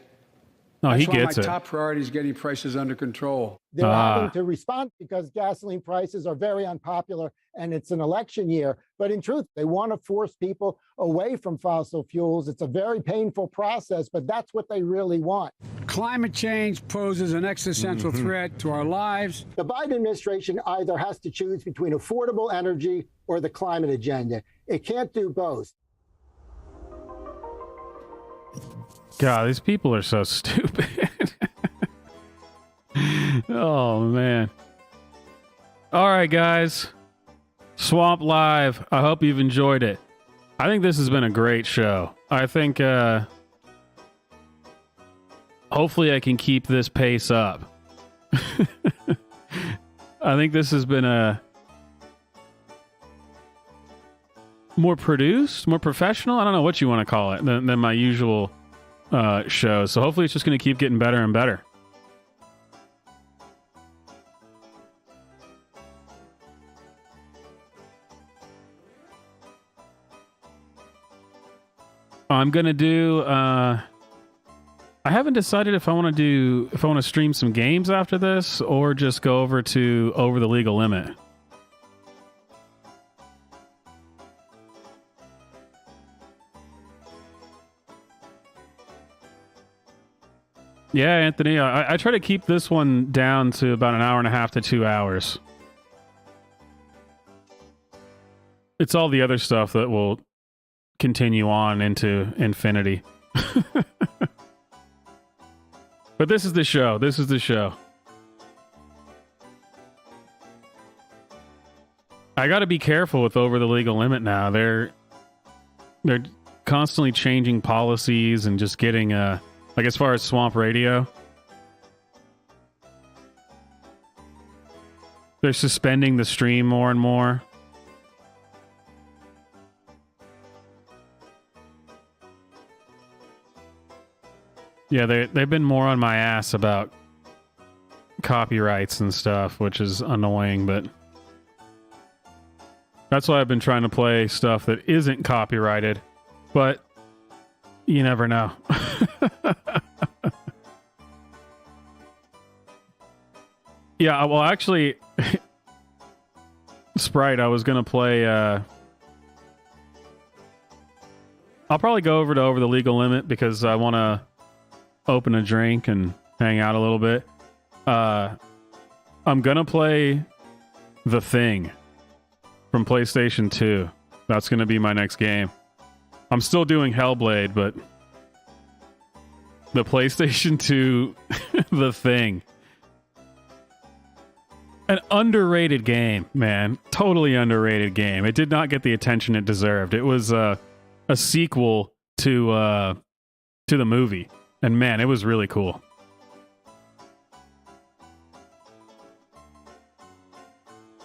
No, he That's why gets my it. top priority is getting prices under control. They're having to respond because gasoline prices are very unpopular and it's an election year. But in truth, they want to force people away from fossil fuels. It's a very painful process, but that's what they really want. Climate change poses an existential threat to our lives. The Biden administration either has to choose between affordable energy or the climate agenda. It can't do both. God, these people are so stupid. Oh, man. All right, guys. Swamp Live. I hope you've enjoyed it. I think this has been a great show. I think hopefully I can keep this pace up. I think this has been a more produced, more professional. I don't know what you want to call it than my usual show. So hopefully it's just going to keep getting better and better. I'm going to do I haven't decided if I want to stream some games after this or just go over the legal limit. Yeah, Anthony, I try to keep this one down to about an hour and a half to 2 hours. It's all the other stuff that will continue on into infinity. But this is the show. This is the show. I got to be careful with over the legal limit now. They're constantly changing policies and just getting like as far as Swamp Radio, they're suspending the stream more and more. Yeah, they've been more on my ass about copyrights and stuff, which is annoying, but that's why I've been trying to play stuff that isn't copyrighted, but you never know. Yeah, well, actually, Sprite, I was going to play... I'll probably go over the legal limit because I want to open a drink and hang out a little bit. I'm going to play The Thing from PlayStation 2. That's going to be my next game. I'm still doing Hellblade, but the PlayStation 2, The Thing. An underrated game, man. Totally underrated game. It did not get the attention it deserved. It was a sequel to the movie. And man, it was really cool.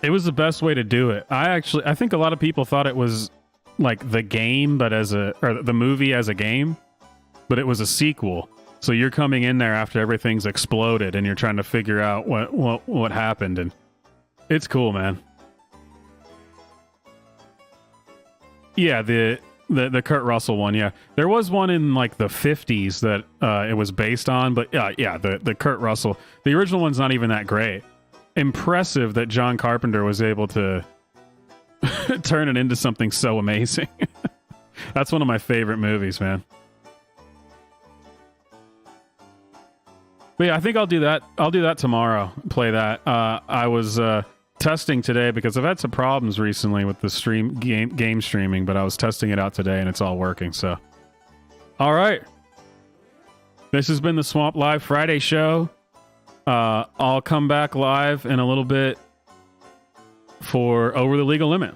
It was the best way to do it. I think a lot of people thought it was like the game, but or the movie as a game, but it was a sequel. So you're coming in there after everything's exploded and you're trying to figure out what happened, and it's cool, man. Yeah, the Kurt Russell one, yeah. There was one in like the 50s that it was based on, but yeah, the Kurt Russell. The original one's not even that great. Impressive that John Carpenter was able to turn it into something so amazing. That's one of my favorite movies, man. But yeah, I think I'll do that. I'll do that tomorrow. Play that. I was testing today because I've had some problems recently with the game streaming, but I was testing it out today and it's all working. So, all right. This has been the Swamp Live Friday show. I'll come back live in a little bit for Over the Legal Limit.